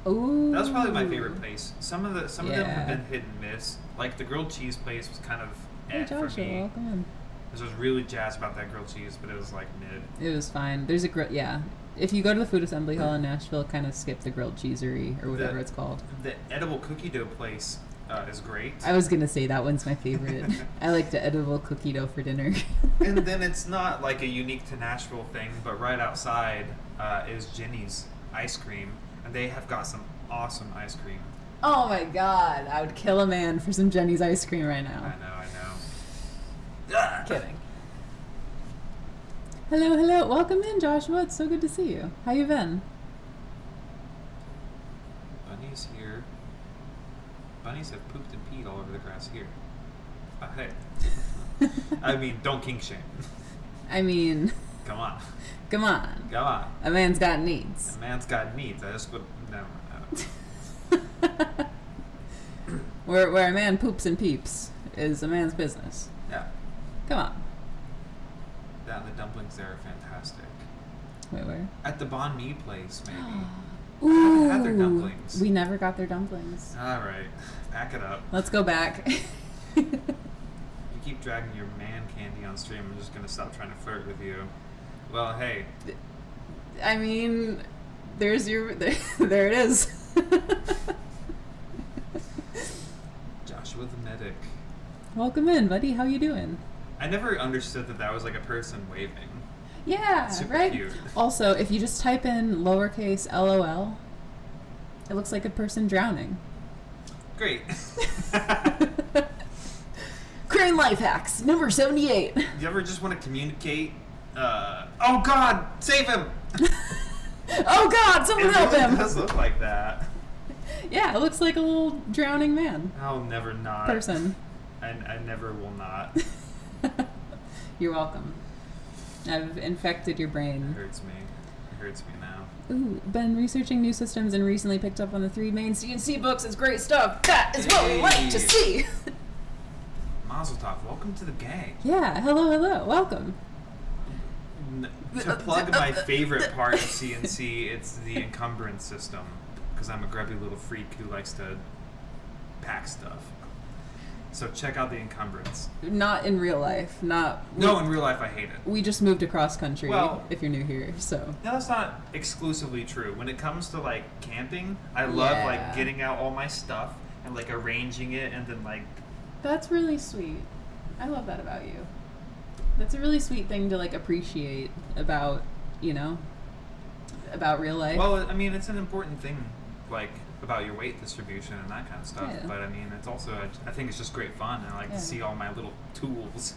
Ooh. That was probably my favorite place. Some of them have Yeah. been hit and miss. Like the grilled cheese place was kind of Hey, for Joshua, me. welcome in. I was really jazzed about that grilled cheese, but it was like mid. It was fine. There's a yeah. If you go to the Food Assembly Hall in Nashville, kind of skip the grilled cheesery or whatever it's called. The edible cookie dough place is great. I was gonna say that one's my favorite. I like the edible cookie dough for dinner. And then it's not like a unique to Nashville thing, but right outside is Jenny's ice cream, and they have got some awesome ice cream. Oh my god, I would kill a man for some Jenny's ice cream right now. I know. Kidding. Hello. Welcome in, Joshua. It's so good to see you. How you been? Bunnies here. Bunnies have pooped and peed all over the grass here. Hey. I mean, don't kink shame. I mean, Come on. come on. Come on. A man's got needs. A man's got needs. I just would never. Where a man poops and peeps is a man's business. Yeah. Come on. The dumplings there are fantastic. Wait, where? At the banh mi place, maybe. Ooh. Had their dumplings. We never got their dumplings. All right. Pack it up. Let's go back. You keep dragging your man candy on stream. I'm just gonna stop trying to flirt with you. Well, hey. I mean, there's your... There it is. Joshua the medic. Welcome in, buddy. How you doing? I never understood that was like a person waving. Yeah, Super right? cute. Also, if you just type in lowercase LOL, it looks like a person drowning. Great. Crane Life Hacks, number 78. You ever just want to communicate? Oh God, save him! Oh God, someone It help really him! does look like that. Yeah, it looks like a little drowning man. I'll never not. Person. I never will not. You're welcome. I've infected your It brain. hurts me. It hurts me now. Ooh, been researching new systems and recently picked up on the 3 main CNC books. It's great stuff. That is what we like to see. Mazel tov. Welcome to the gang. Yeah, hello, welcome. To plug my favorite part of CNC, it's the encumbrance system. Because I'm a grubby little freak who likes to pack stuff. So check out the encumbrance. Not in real life. No, in real life I hate it. We just moved across country, Well, if you're new here, so. No, that's not exclusively true. When it comes to like camping, I love like getting out all my stuff and like arranging it and then like. That's really sweet. I love that about you. That's a really sweet thing to like appreciate about, about real life. Well, I mean, it's an important thing, like about your weight distribution and that kind of stuff. Yeah. But I mean, it's also I think it's just great fun. And I like to see all my little tools.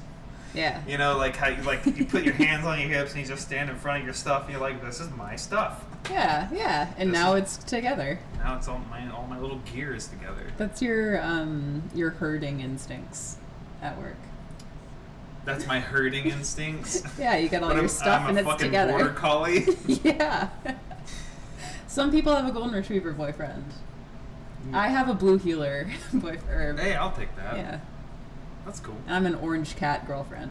Yeah. You know, like how you put your hands on your hips and you just stand in front of your stuff. And you're like, this is my stuff. Yeah. And now it's together. Now it's all my little gear is together. That's your herding instincts at work. That's my herding instincts. Yeah, you got all your stuff I'm and a it's fucking together. border collie. Yeah. Some people have a golden retriever boyfriend. I have a blue heeler boyfriend. Hey, I'll take that. Yeah. That's cool. And I'm an orange cat girlfriend.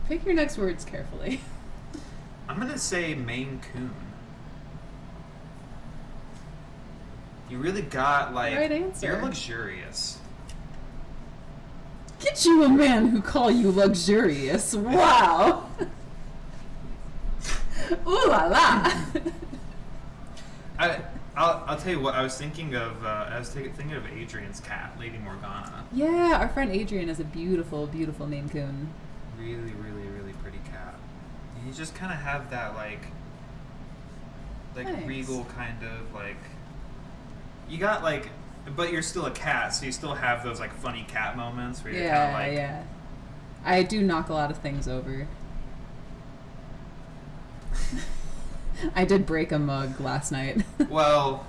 Pick your next words carefully. I'm gonna say Maine Coon. You really got like Right answer. You're luxurious. Get you a man who call you luxurious. Wow. Ooh la la. I'll tell you what I was thinking of. I was thinking of Adrian's cat, Lady Morgana. Yeah, our friend Adrian is a beautiful, beautiful Maine Coon. Really, really, really pretty cat. And you just kind of have that like Thanks. regal kind of like. You got like, but you're still a cat, so you still have those like funny cat moments where you're kind of like. Yeah. I do knock a lot of things over. I did break a mug last night. Well,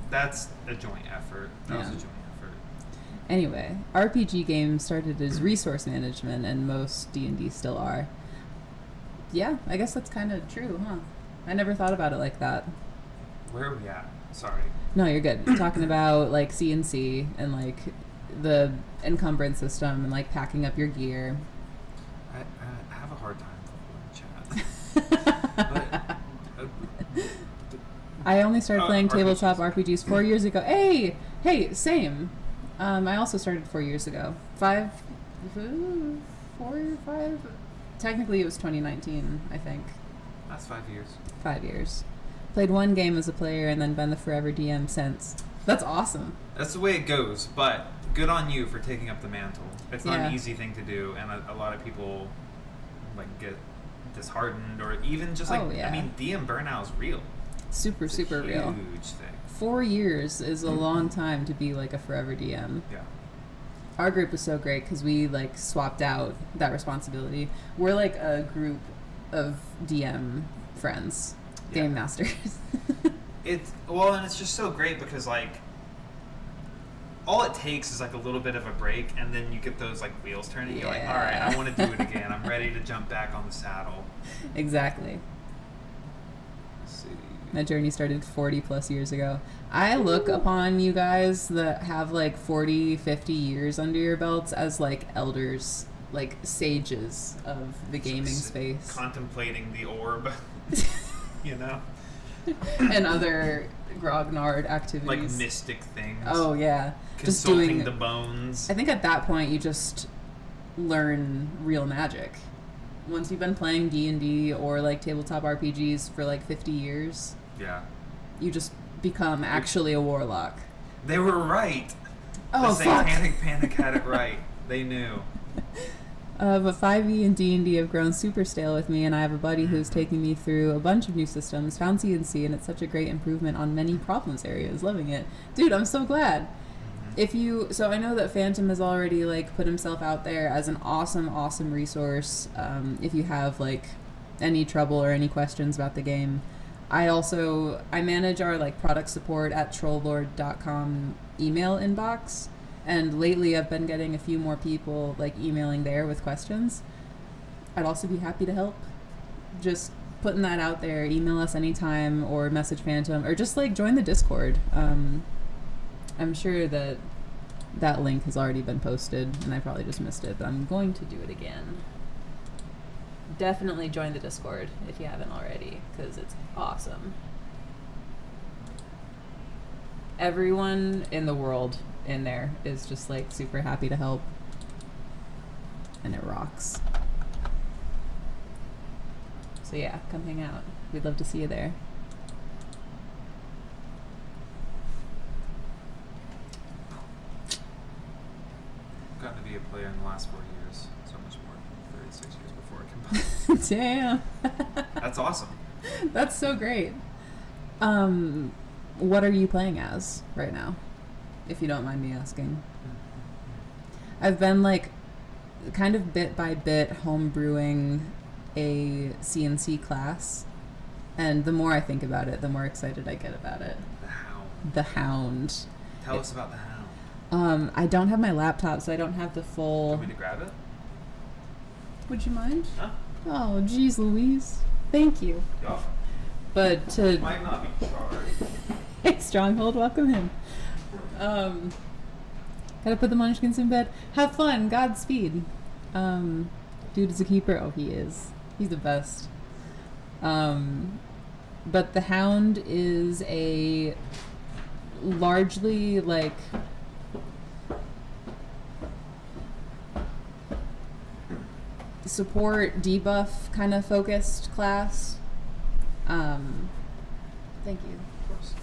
that's a joint effort. That was a Yeah. joint effort. Anyway, RPG games started as resource management, and most D&D still are. Yeah, I guess that's kind of true, huh? I never thought about it like that. Where are we at? Sorry. No, you're good. Talking about like CNC and like the encumbrance system and like packing up your gear. I have a hard time following chat. But, I only started playing tabletop RPGs. RPGs 4 years ago. Hey, same. I also started 4 years ago. 4 or 5? Technically, it was 2019, I think. That's 5 years. 5 years. Played one game as a player and then been the forever DM since. That's awesome. That's the way it goes, but good on you for taking up the mantle. It's not Yeah. an easy thing to do, and a lot of people like get disheartened or even just like, Oh, yeah. I mean, DM burnout is real. Super, It's a super real. huge thing. 4 years is a long time to be like a forever DM. Yeah. Our group was so great because we like swapped out that responsibility. We're like a group of DM friends, Yeah. game masters. And it's just so great because like all it takes is like a little bit of a break, and then you get those like wheels turning. You're like, all right, I want to do it again. I'm ready to jump back on the saddle. Exactly. Let's see. My journey started 40 plus years ago. I look upon you guys that have like 40, 50 years under your belts as like elders, like sages of the gaming Just space. contemplating the orb, you know, And other grognard activities. like mystic things. Oh yeah. Just Consulting doing the bones. I think at that point you just learn real magic. Once you've been playing D&D or like tabletop RPGs for like 50 years, Yeah. you just become actually a warlock. They were right. Oh, the fuck. Satanic Panic had it right. They knew. But 5e and D&D have grown super stale with me, and I have a buddy who's taking me through a bunch of new systems, found CNC, and it's such a great improvement on many problems areas. Loving it. Dude, I'm so glad. So I know that Phantom has already like put himself out there as an awesome resource. If you have like any trouble or any questions about the game, I manage our like product support at trolllord.com email inbox, and lately I've been getting a few more people like emailing there with questions. I'd also be happy to help. Just putting that out there. Email us anytime or message Phantom or just like join the Discord. I'm sure that link has already been posted and I probably just missed it, but I'm going to do it again. Definitely join the Discord if you haven't already, because it's awesome. Everyone in the world in there is just like super happy to help, and it rocks. So yeah, come hang out. We'd love to see you there. I've gotten to be a player in the last 4 years, so much more. 36 years before I combined. Damn. That's awesome. That's so great. What are you playing as right now, if you don't mind me asking? I've been like kind of bit by bit homebrewing a CNC class, and the more I think about it, the more excited I get about it. The Hound. The Hound. Tell us about the Hound. I don't have my laptop, so I don't have the full... Want me to grab it? Would you mind? Huh? Oh, geez, Louise. Thank you. Yeah. But to... Might not be charged. Hey, Stronghold, welcome him. Gotta put the munchkins in bed. Have fun. Godspeed. Dude is a keeper. Oh, he is. He's the best. But the Hound is a largely, like... support, debuff kind of focused class. Thank you. Of course.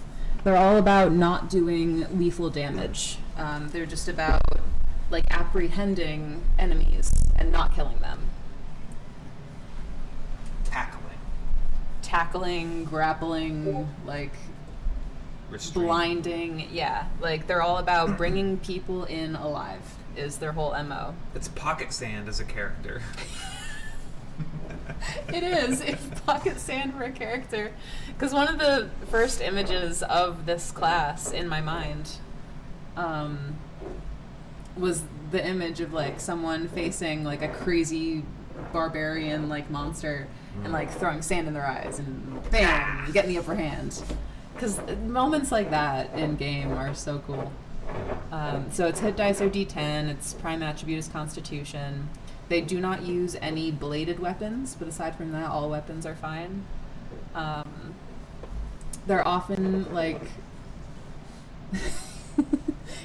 They're all about not doing lethal damage. They're just about like apprehending enemies and not killing them. Tackling, grappling, like Restraint. blinding. Yeah, like they're all about bringing people in alive is their whole MO. It's Pocket Sand as a character. It is. If Pocket Sand were a character. Because one of the first images of this class in my mind was the image of like someone facing like a crazy barbarian like monster and like throwing sand in their eyes and bam, getting the upper hand. Because moments like that in game are so cool. So its hit dice are D10, its prime attribute is Constitution. They do not use any bladed weapons, but aside from that, all weapons are fine. They're often like...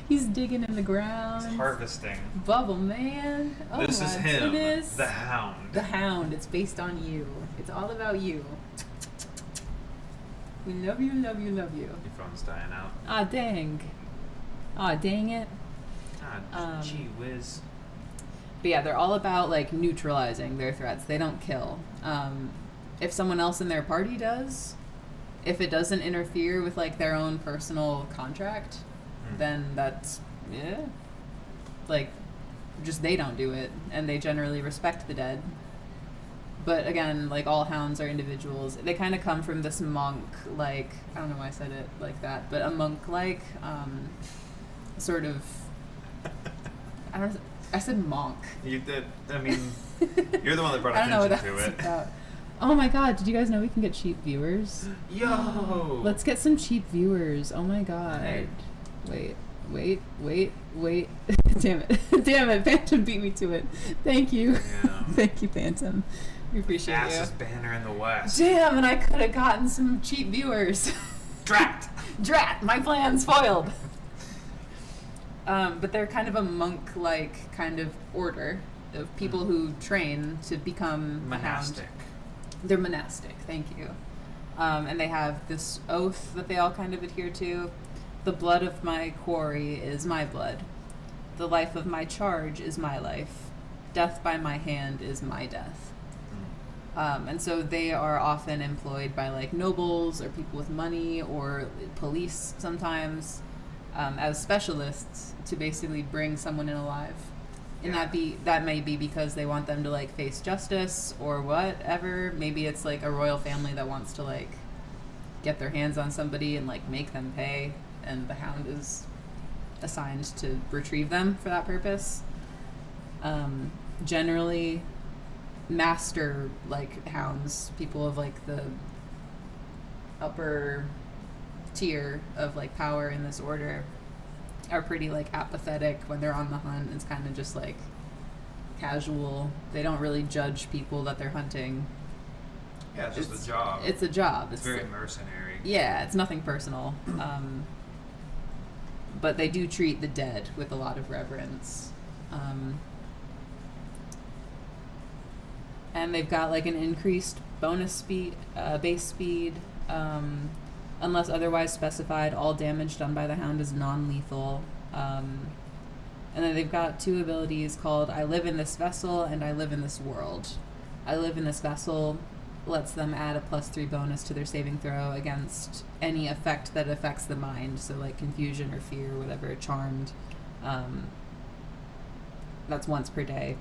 He's digging in the ground. It's harvesting. Bubble man. Oh, This is my him, goodness. the Hound. The Hound. It's based on you. It's all about you. We love you, love you, love you. Your phone's dying out. Ah, dang. Ah, dang it. Gee whiz. But yeah, they're all about like neutralizing their threats. They don't kill. If someone else in their party does, if it doesn't interfere with like their own personal contract, then that's like just they don't do it, and they generally respect the dead. But again, like all hounds are individuals. They kind of come from this monk, like I don't know why I said it like that, but a monk like sort of. I said monk. You did. I mean, you're the one that brought I don't know what attention that's to it. about. Oh my god, did you guys know we can get cheap viewers? Yo! Let's get some cheap viewers. Oh my god. Hey. Wait. Damn it, Phantom beat me to it. Thank you. Yeah. Thank you, Phantom. We appreciate Fastest you. banner in the West. Damn, and I could have gotten some cheap viewers. Drat! Drat, my plan's foiled. But they're kind of a monk-like kind of order of people who train to become a hound. Monastic. They're monastic, thank you. And they have this oath that they all kind of adhere to. The blood of my quarry is my blood. The life of my charge is my life. Death by my hand is my death. And so they are often employed by like nobles or people with money or police sometimes. as specialists to basically bring someone in alive. And that may be because they want them to like face justice or whatever. Maybe it's like a royal family that wants to like get their hands on somebody and like make them pay, and the hound is assigned to retrieve them for that purpose. Generally, master like hounds, people of like the upper tier of like power in this order, are pretty like apathetic when they're on the hunt. It's kind of just like casual. They don't really judge people that they're hunting. Yeah, it's just a job. It's a job. It's very mercenary. Yeah, it's nothing personal. But they do treat the dead with a lot of reverence. And they've got like an increased bonus speed, base speed. Unless otherwise specified, all damage done by the hound is non-lethal. And then they've got 2 abilities called I Live in This Vessel and I Live in This World. I Live in This Vessel lets them add a +3 bonus to their saving throw against any effect that affects the mind, so like confusion or fear or whatever, charmed. That's once per day.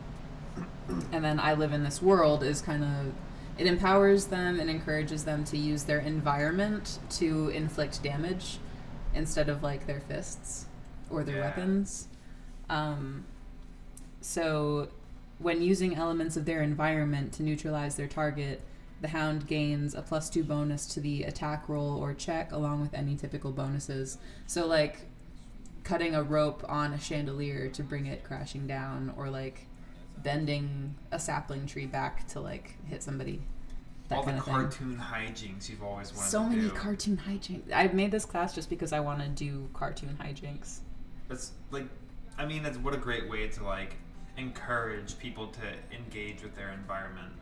And then I Live in This World is kind of, it empowers them and encourages them to use their environment to inflict damage instead of like their fists or their weapons. So when using elements of their environment to neutralize their target, the hound gains a +2 bonus to the attack roll or check along with any typical bonuses. So like cutting a rope on a chandelier to bring it crashing down, or like bending a sapling tree back to like hit somebody. All the cartoon hijinks you've always wanted to do. So many cartoon hijinks. I've made this class just because I want to do cartoon hijinks. It's like, I mean, that's what a great way to like encourage people to engage with their environment.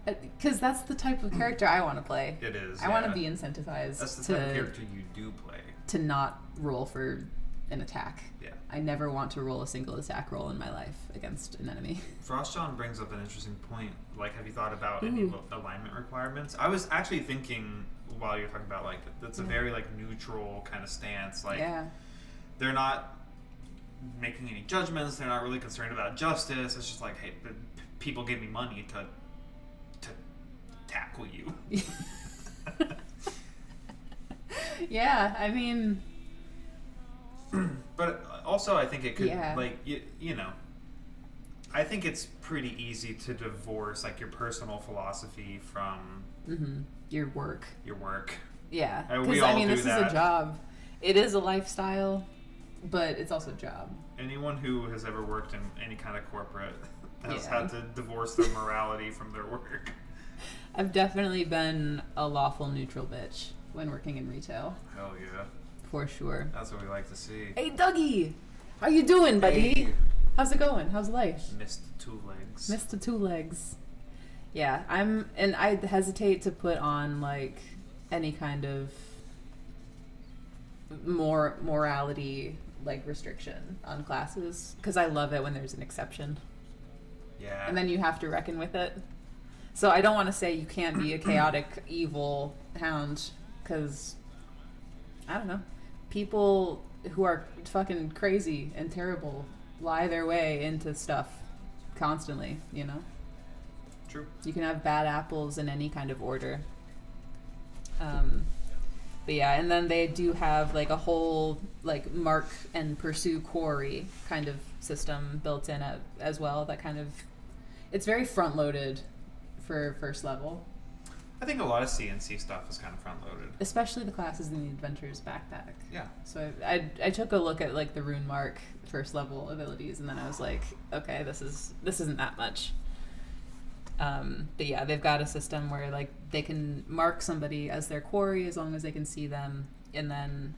Because that's the type of character I want to play. It is. I want to be incentivized. That's the type of character you do play. To not roll for an attack. Yeah. I never want to roll a single attack roll in my life against an enemy. Frostjohn brings up an interesting point. Like, have you thought about any alignment requirements? I was actually thinking while you're talking about like that's a very like neutral kind of stance. Like, they're not making any judgments. They're not really concerned about justice. It's just like, hey, people give me money to tackle you. Yeah, I mean. But also, I think it could, like, you know, I think it's pretty easy to divorce, like, your personal philosophy from your work. Yeah. Because, I mean, this is a job. It is a lifestyle, but it's also a job. Anyone who has ever worked in any kind of corporate has had to divorce their morality from their work. I've definitely been a lawful neutral bitch when working in retail. Hell yeah. For sure. That's what we like to see. Hey, Dougie! How you doing, buddy? Hey. How's it going? How's life? Missed 2 legs. Missed 2 legs. Yeah, and I hesitate to put on, like, any kind of morality, like, restriction on classes, because I love it when there's an exception. Yeah. And then you have to reckon with it. So I don't want to say you can't be a chaotic, evil hound, because, I don't know, people who are fucking crazy and terrible lie their way into stuff constantly, you know? True. You can have bad apples in any kind of order. But yeah, and then they do have like a whole like mark and pursue quarry kind of system built in as well. That kind of, it's very front loaded for first level. I think a lot of CNC stuff is kind of front loaded, especially the classes in the Adventurer's Backpack. Yeah. So I took a look at like the rune mark first level abilities, and then I was like, okay, this isn't that much. But yeah, they've got a system where like they can mark somebody as their quarry as long as they can see them, and then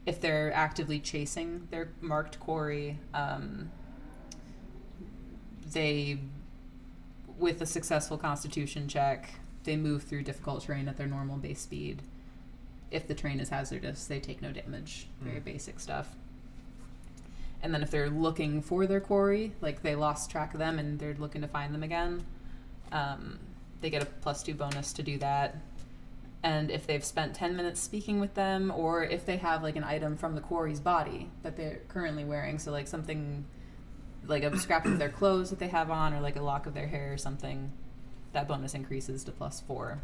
if they're actively chasing their marked quarry, they, with a successful Constitution check, they move through difficult terrain at their normal base speed. If the terrain is hazardous, they take no damage. Very basic stuff. And then if they're looking for their quarry, like they lost track of them and they're looking to find them again, they get a +2 bonus to do that. And if they've spent 10 minutes speaking with them, or if they have like an item from the quarry's body that they're currently wearing, so like something like a scrap of their clothes that they have on, or like a lock of their hair or something, that bonus increases to +4.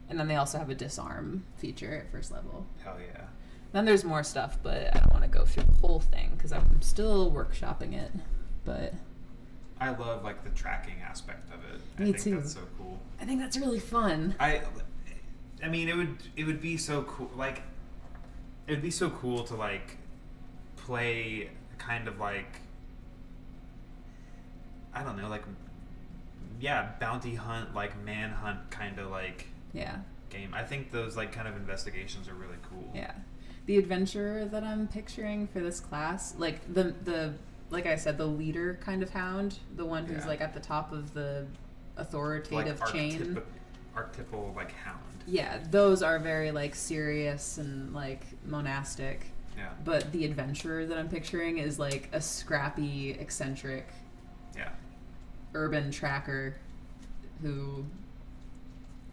And then they also have a disarm feature at first level. Hell yeah. Then there's more stuff, but I don't want to go through the whole thing because I'm still workshopping it. But I love like the tracking aspect of it. Me I think too. that's so cool. I think that's really fun. I mean it would be so cool, like it would be so cool to like play kind of like, I don't know, like, yeah, bounty hunt, like manhunt kind of like Yeah. game. I think those like kind of investigations are really cool. Yeah. The adventurer that I'm picturing for this class, like the like I said, the leader kind of hound, the one who's Yeah. like at the top of the authoritative like chain. archetypal like hound. Yeah, those are very like serious and like monastic. Yeah. But the adventurer that I'm picturing is like a scrappy, eccentric, Yeah. urban tracker who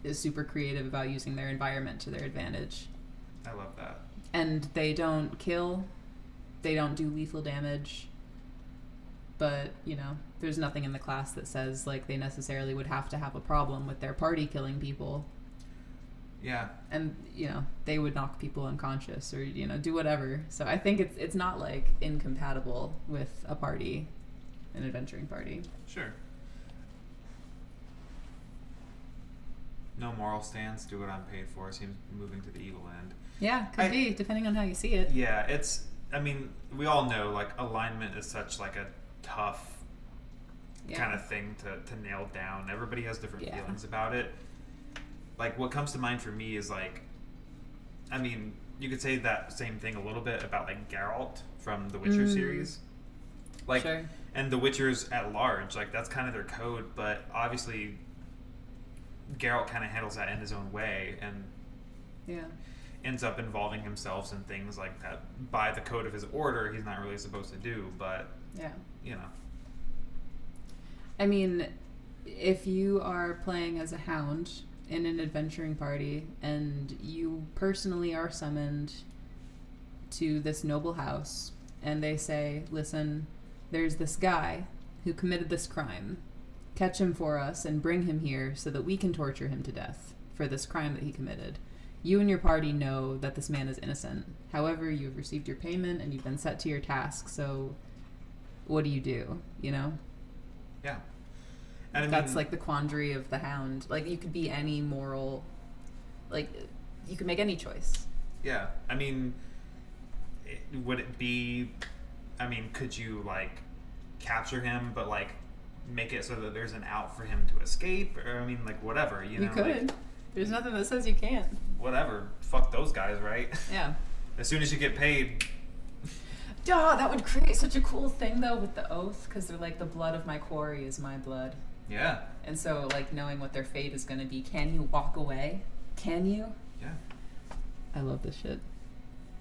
is super creative about using their environment to their advantage. I love that. And they don't kill, they don't do lethal damage, but, you know, there's nothing in the class that says, like, they necessarily would have to have a problem with their party killing people. Yeah. And, you know, they would knock people unconscious or, you know, do whatever. So I think it's not, like, incompatible with a party, an adventuring party. Sure. No moral stance, do what I'm paid for, seems moving to the evil end. Yeah, could be, depending on how you see it. Yeah, it's, I mean, we all know, like, alignment is such, like, a tough kind of thing to nail down. Everybody has different feelings about it. Like, what comes to mind for me is, like, I mean, you could say that same thing a little bit about, like, Geralt from the Witcher series. Like, Sure. and the Witchers at large, like, that's kind of their code, but obviously Geralt kind of handles that in his own way and ends up involving himself in things like that by the code of his order he's not really supposed to do, but you know. I mean, if you are playing as a hound in an adventuring party and you personally are summoned to this noble house and they say, listen, there's this guy who committed this crime. Catch him for us and bring him here so that we can torture him to death for this crime that he committed. You and your party know that this man is innocent. However, you've received your payment and you've been set to your task, so what do? You know? Yeah. And I That's mean, like the quandary of the hound. Like, you could be any moral, like, you could make any choice. yeah. I mean, would it be, I mean, could you, like, capture him, but, like, make it so that there's an out for him to escape? Or, I mean, like, whatever, you know? You could. Like, There's nothing that says you can't. whatever. Fuck those guys, right? Yeah. As soon as you get paid. Duh, that would create such a cool thing, though, with the oath, because they're like, the blood of my quarry is my blood. Yeah. And so, like, knowing what their fate is going to be, can you walk away? Can you? Yeah. I love this shit.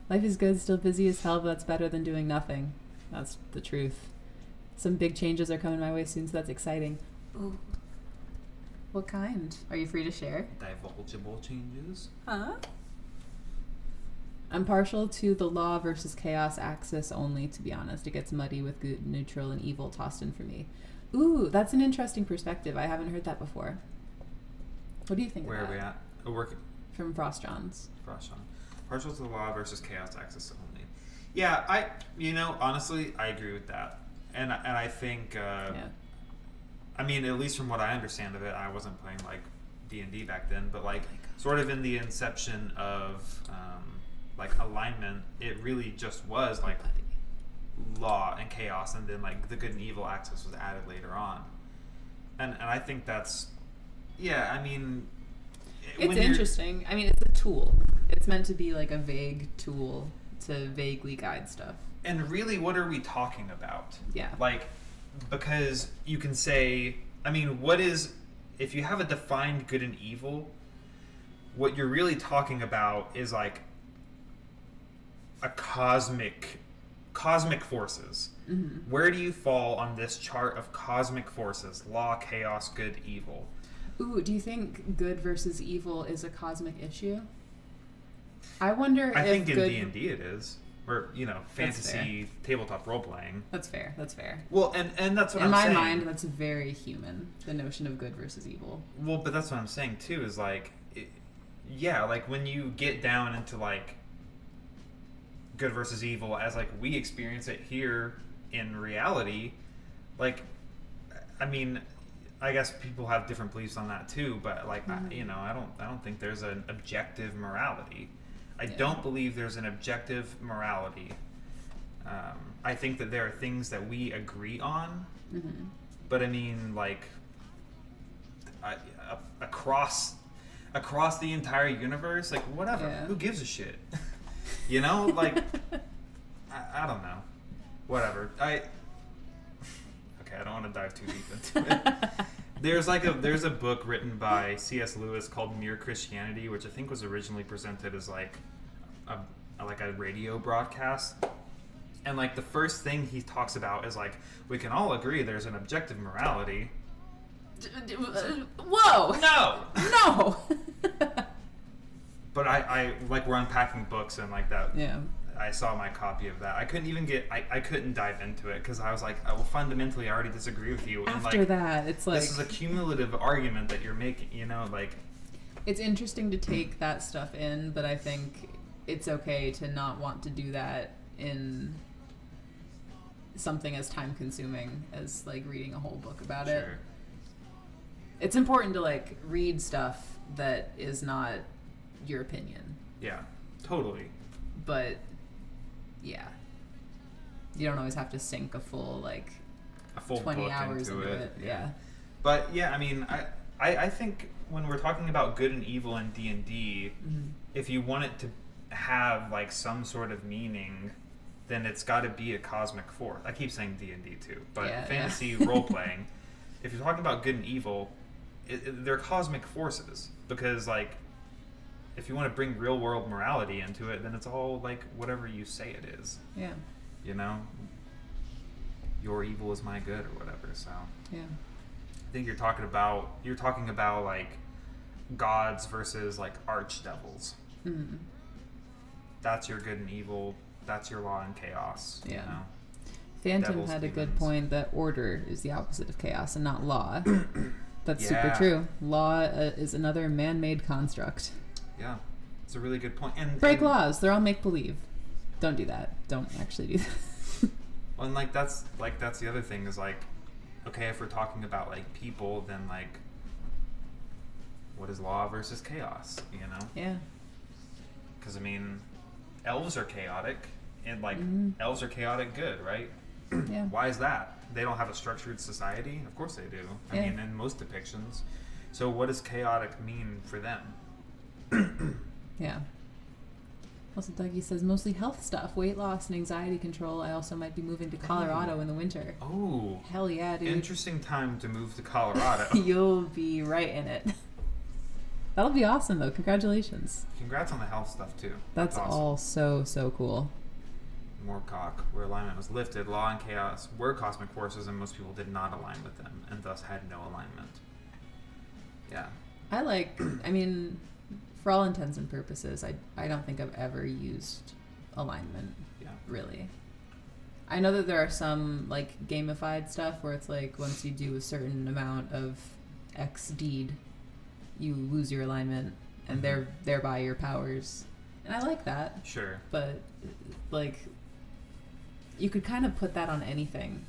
Life is good, still busy as hell, but that's better than doing nothing. That's the truth. Some big changes are coming my way soon, so that's exciting. Ooh. What kind? Are you free to share? Divulgeable changes. Huh? I'm partial to the law versus chaos axis only, to be honest. It gets muddy with good, neutral, and evil tossed in for me. Ooh, that's an interesting perspective. I haven't heard that before. What do you think Where of are that? we at? From Frost Johns. Frost on. Partial to the law versus chaos axis only. Yeah, honestly, I agree with that. And I think, I mean, at least from what I understand of it, I wasn't playing, like, D&D back then, but, like, sort of in the inception of, like, alignment, it really just was, like, law and chaos, and then, like, the good and evil axis was added later on. And I think that's, yeah, I mean... It's interesting. I mean, it's a tool. It's meant to be, like, a vague tool to vaguely guide stuff. And really, what are we talking about? Yeah. Like, because you can say, I mean, what is, if you have a defined good and evil, what you're really talking about is, like, a cosmic forces. Mm-hmm. Where do you fall on this chart of cosmic forces? Law, chaos, good, evil. Ooh, do you think good versus evil is a cosmic issue? I wonder I if think in good... D&D it is. Or, fantasy tabletop role-playing. That's fair. Well, and that's what I'm saying. In my saying. mind, that's very human, the notion of good versus evil. Well, but that's what I'm saying, too, is, like, when you get down into, like, good versus evil as, like, we experience it here in reality, like, I mean, I guess people have different beliefs on that, too, but, like, I don't think there's an objective morality. I don't believe there's an objective morality. I think that there are things that we agree on, but I mean, like, across the entire universe, like, whatever. Yeah. Who gives a shit? Like, I don't know. Whatever. Okay, I don't want to dive too deep into it. There's a book written by C.S. Lewis called Mere Christianity, which I think was originally presented as like a radio broadcast. And like the first thing he talks about is like, we can all agree there's an objective morality. Whoa! No! But I like, we're unpacking books and like that. Yeah. I saw my copy of that. I couldn't dive into it because I was like, I will fundamentally already disagree with you. After and like, that, it's like... This is a cumulative argument that you're making, like... It's interesting to take that stuff in, but I think it's okay to not want to do that in something as time-consuming as, like, reading a whole book about it. It's important to, like, read stuff that is not your opinion. Yeah, totally. But... yeah, you don't always have to sink a full 20 hours into it. Yeah. But yeah, I mean, I think when we're talking about good and evil in D&D, if you want it to have like some sort of meaning, then it's got to be a cosmic force. I keep saying D&D too, but fantasy role playing. If you're talking about good and evil, they're cosmic forces, because like, if you want to bring real world morality into it, then it's all like whatever you say it is. Yeah. Your evil is my good, or whatever. So yeah, I think you're talking about like gods versus like archdevils. That's your good and evil. That's your law and chaos. Yeah. Phantom Devils, had a good demons. point that order is the opposite of chaos and not law. That's super true. Law is another man-made construct. Yeah, it's a really good point. And break laws. They're all make-believe. Don't do that. Don't actually do that. Well, and like that's the other thing is like, okay, if we're talking about like people, then like, what is law versus chaos? Yeah. Because I mean, elves are chaotic, and like elves are chaotic good, right? Yeah. Why is that? They don't have a structured society? Of course they do. I mean, in most depictions. So what does chaotic mean for them? Yeah. Also, Dougie says mostly health stuff, weight loss and anxiety control. I also might be moving to Colorado in the winter. Oh. Hell yeah, dude. Interesting time to move to Colorado. You'll be right in it. That'll be awesome, though. Congratulations. Congrats on the health stuff, too. That's awesome. all so cool. Moorcock, where alignment was lifted, law and chaos were cosmic forces, and most people did not align with them, and thus had no alignment. Yeah. I mean, for all intents and purposes, I don't think I've ever used alignment. Yeah. Really. I know that there are some, like, gamified stuff where it's like, once you do a certain amount of X deed, you lose your alignment, and thereby your powers. And I like that. Sure. But, like, you could kind of put that on anything.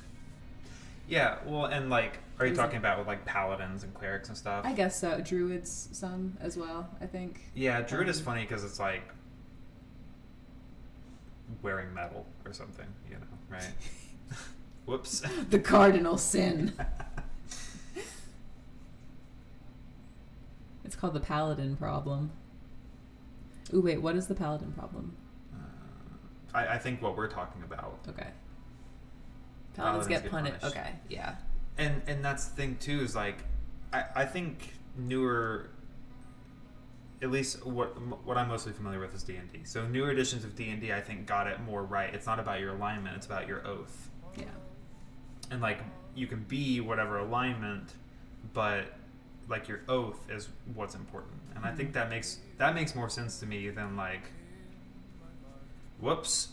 Yeah, well, and, like, are you talking about with, like, paladins and clerics and stuff? I guess so. Druids, some, as well, I think. Yeah, druid is funny because it's, like, wearing metal or something, right? Whoops. The cardinal sin. It's called the paladin problem. Ooh, wait, what is the paladin problem? I think what we're talking about. Okay. Paladins get punished. Okay, yeah. And that's the thing too, is like, I think newer, at least what I'm mostly familiar with is D&D. So newer editions of D&D, I think, got it more right. It's not about your alignment; it's about your oath. Yeah. And like, you can be whatever alignment, but like your oath is what's important, and I think that makes more sense to me than like, whoops,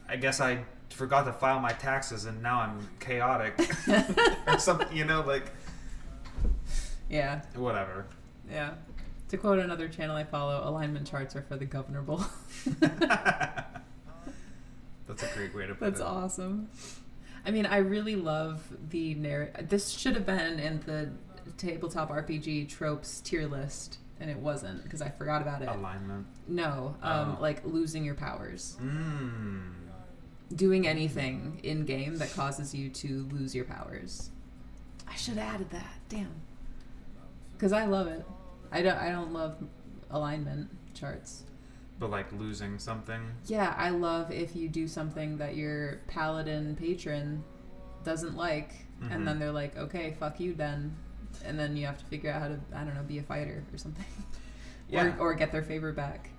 I guess I forgot to file my taxes and now I'm chaotic or something, like, yeah, whatever. Yeah. To quote another channel I follow, alignment charts are for the governable. That's a great way to put it. That's awesome. I mean, I really love the narrative. This should have been in the tabletop RPG tropes tier list, and it wasn't because I forgot about it. Alignment. No, like losing your powers. Mm. Doing anything in game that causes you to lose your powers. I should have added that. Damn. Because I love it. I don't love alignment charts. But like losing something? Yeah, I love if you do something that your paladin patron doesn't like, and then they're like, okay, fuck you then. And then you have to figure out how to, I don't know, be a fighter or something. Yeah. Or get their favor back.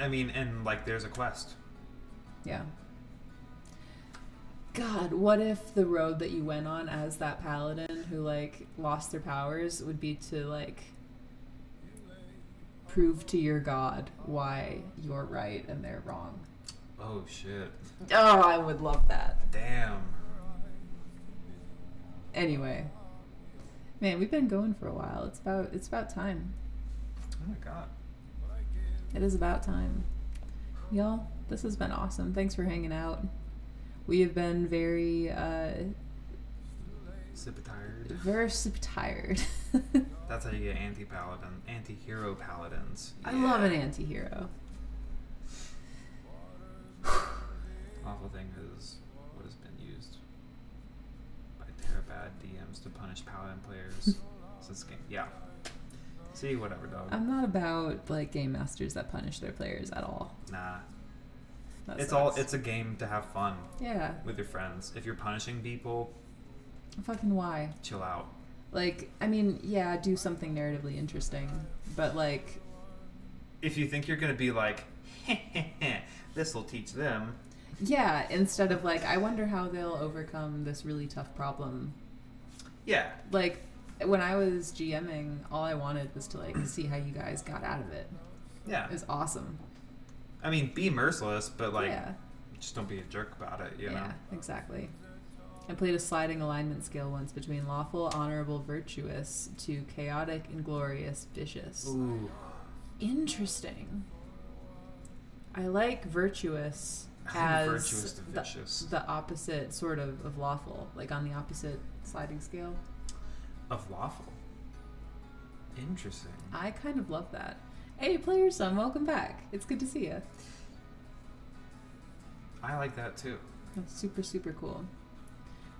I mean, and like there's a quest. Yeah. God, what if the road that you went on as that paladin who like lost their powers would be to like prove to your god why you're right and they're wrong. Oh shit. Oh, I would love that. Damn. Anyway. Man, we've been going for a while. It's about time. Oh my god. It is about time. Y'all, this has been awesome. Thanks for hanging out. We have been very super tired. That's how you get anti-hero paladins. I love an anti-hero. Awful thing is what has been used by Terabad DMs to punish paladin players since game. Yeah. See, whatever, dog. I'm not about like game masters that punish their players at all. Nah. That It's sucks. it's a game to have fun. Yeah. With your friends. If you're punishing people, Fucking why? chill out. Like, I mean, yeah, do something narratively interesting, but like, If you think you're gonna be like, this will teach them. yeah, instead of like, I wonder how they'll overcome this really tough problem. Yeah. Like, when I was GMing, all I wanted was to like see how you guys got out of it. Yeah. It was awesome. I mean, be merciless, but like, Yeah. just don't be a jerk about it, you know? Yeah, exactly. I played a sliding alignment scale once between lawful, honorable, virtuous to chaotic, inglorious, vicious. Ooh. Interesting. I like virtuous I think as virtuous to vicious. the opposite sort of lawful, like on the opposite sliding scale. Of lawful. Interesting. I kind of love that. Hey, player son, welcome back. It's good to see you. I like that too. That's super, super cool.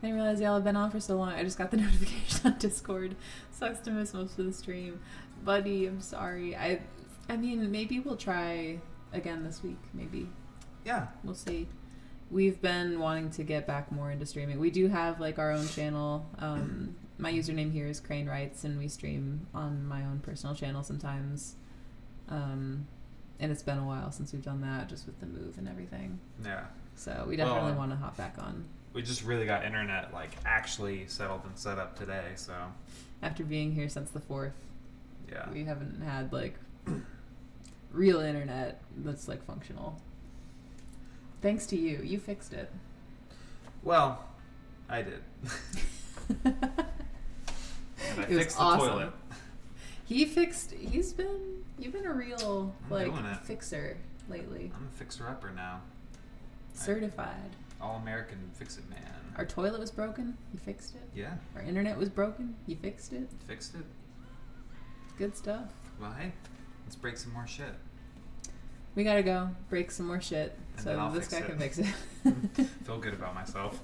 I didn't realize y'all have been on for so long. I just got the notification on Discord. Sucks to miss most of the stream. Buddy, I'm sorry. I mean, maybe we'll try again this week. Maybe. Yeah. We'll see. We've been wanting to get back more into streaming. We do have like our own channel. My username here is Crane Writes, and we stream on my own personal channel sometimes. And it's been a while since we've done that, just with the move and everything. Yeah. So we definitely want to hop back on. We just really got internet like actually settled and set up today, so After being here since the 4th, yeah. we haven't had like real internet that's like functional. Thanks to you. You fixed it. Well, I did. And I It was fixed the awesome. toilet. You've been a real I'm like doing it. fixer lately. I'm a fixer-upper now. Certified. All-American fix-it man. Our toilet was broken. You fixed it. Yeah, Our internet was broken. You fixed it. fixed it. Good stuff. Well, hey, let's break some more shit. We gotta go break some more shit And then so I'll this fix guy it. can fix it. Feel good about myself.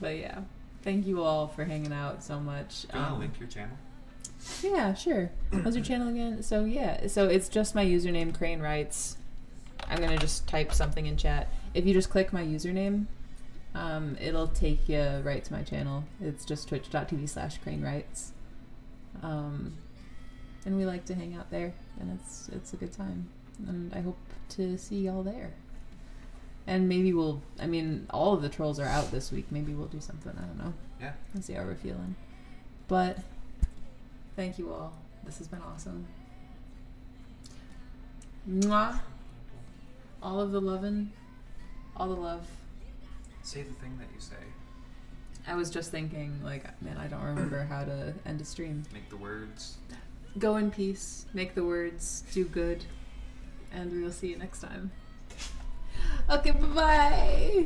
But yeah, thank you all for hanging out so much. Do you want to link your channel? Yeah, sure. What's your channel again? So yeah, so it's just my username, Crane Writes. I'm gonna just type something in chat. If you just click my username, it'll take you right to my channel. It's just twitch.tv/Crane Writes. And we like to hang out there, and it's a good time. And I hope to see y'all there. And maybe all of the trolls are out this week. Maybe we'll do something. I don't know. Yeah. Let's see how we're feeling. But thank you all. This has been awesome. Mwah. All of the lovin', all the love. Say the thing that you say. I was just thinking, like, man, I don't remember how to end a stream. Make the words. Go in peace, make the words, do good, and we will see you next time. Okay, bye-bye!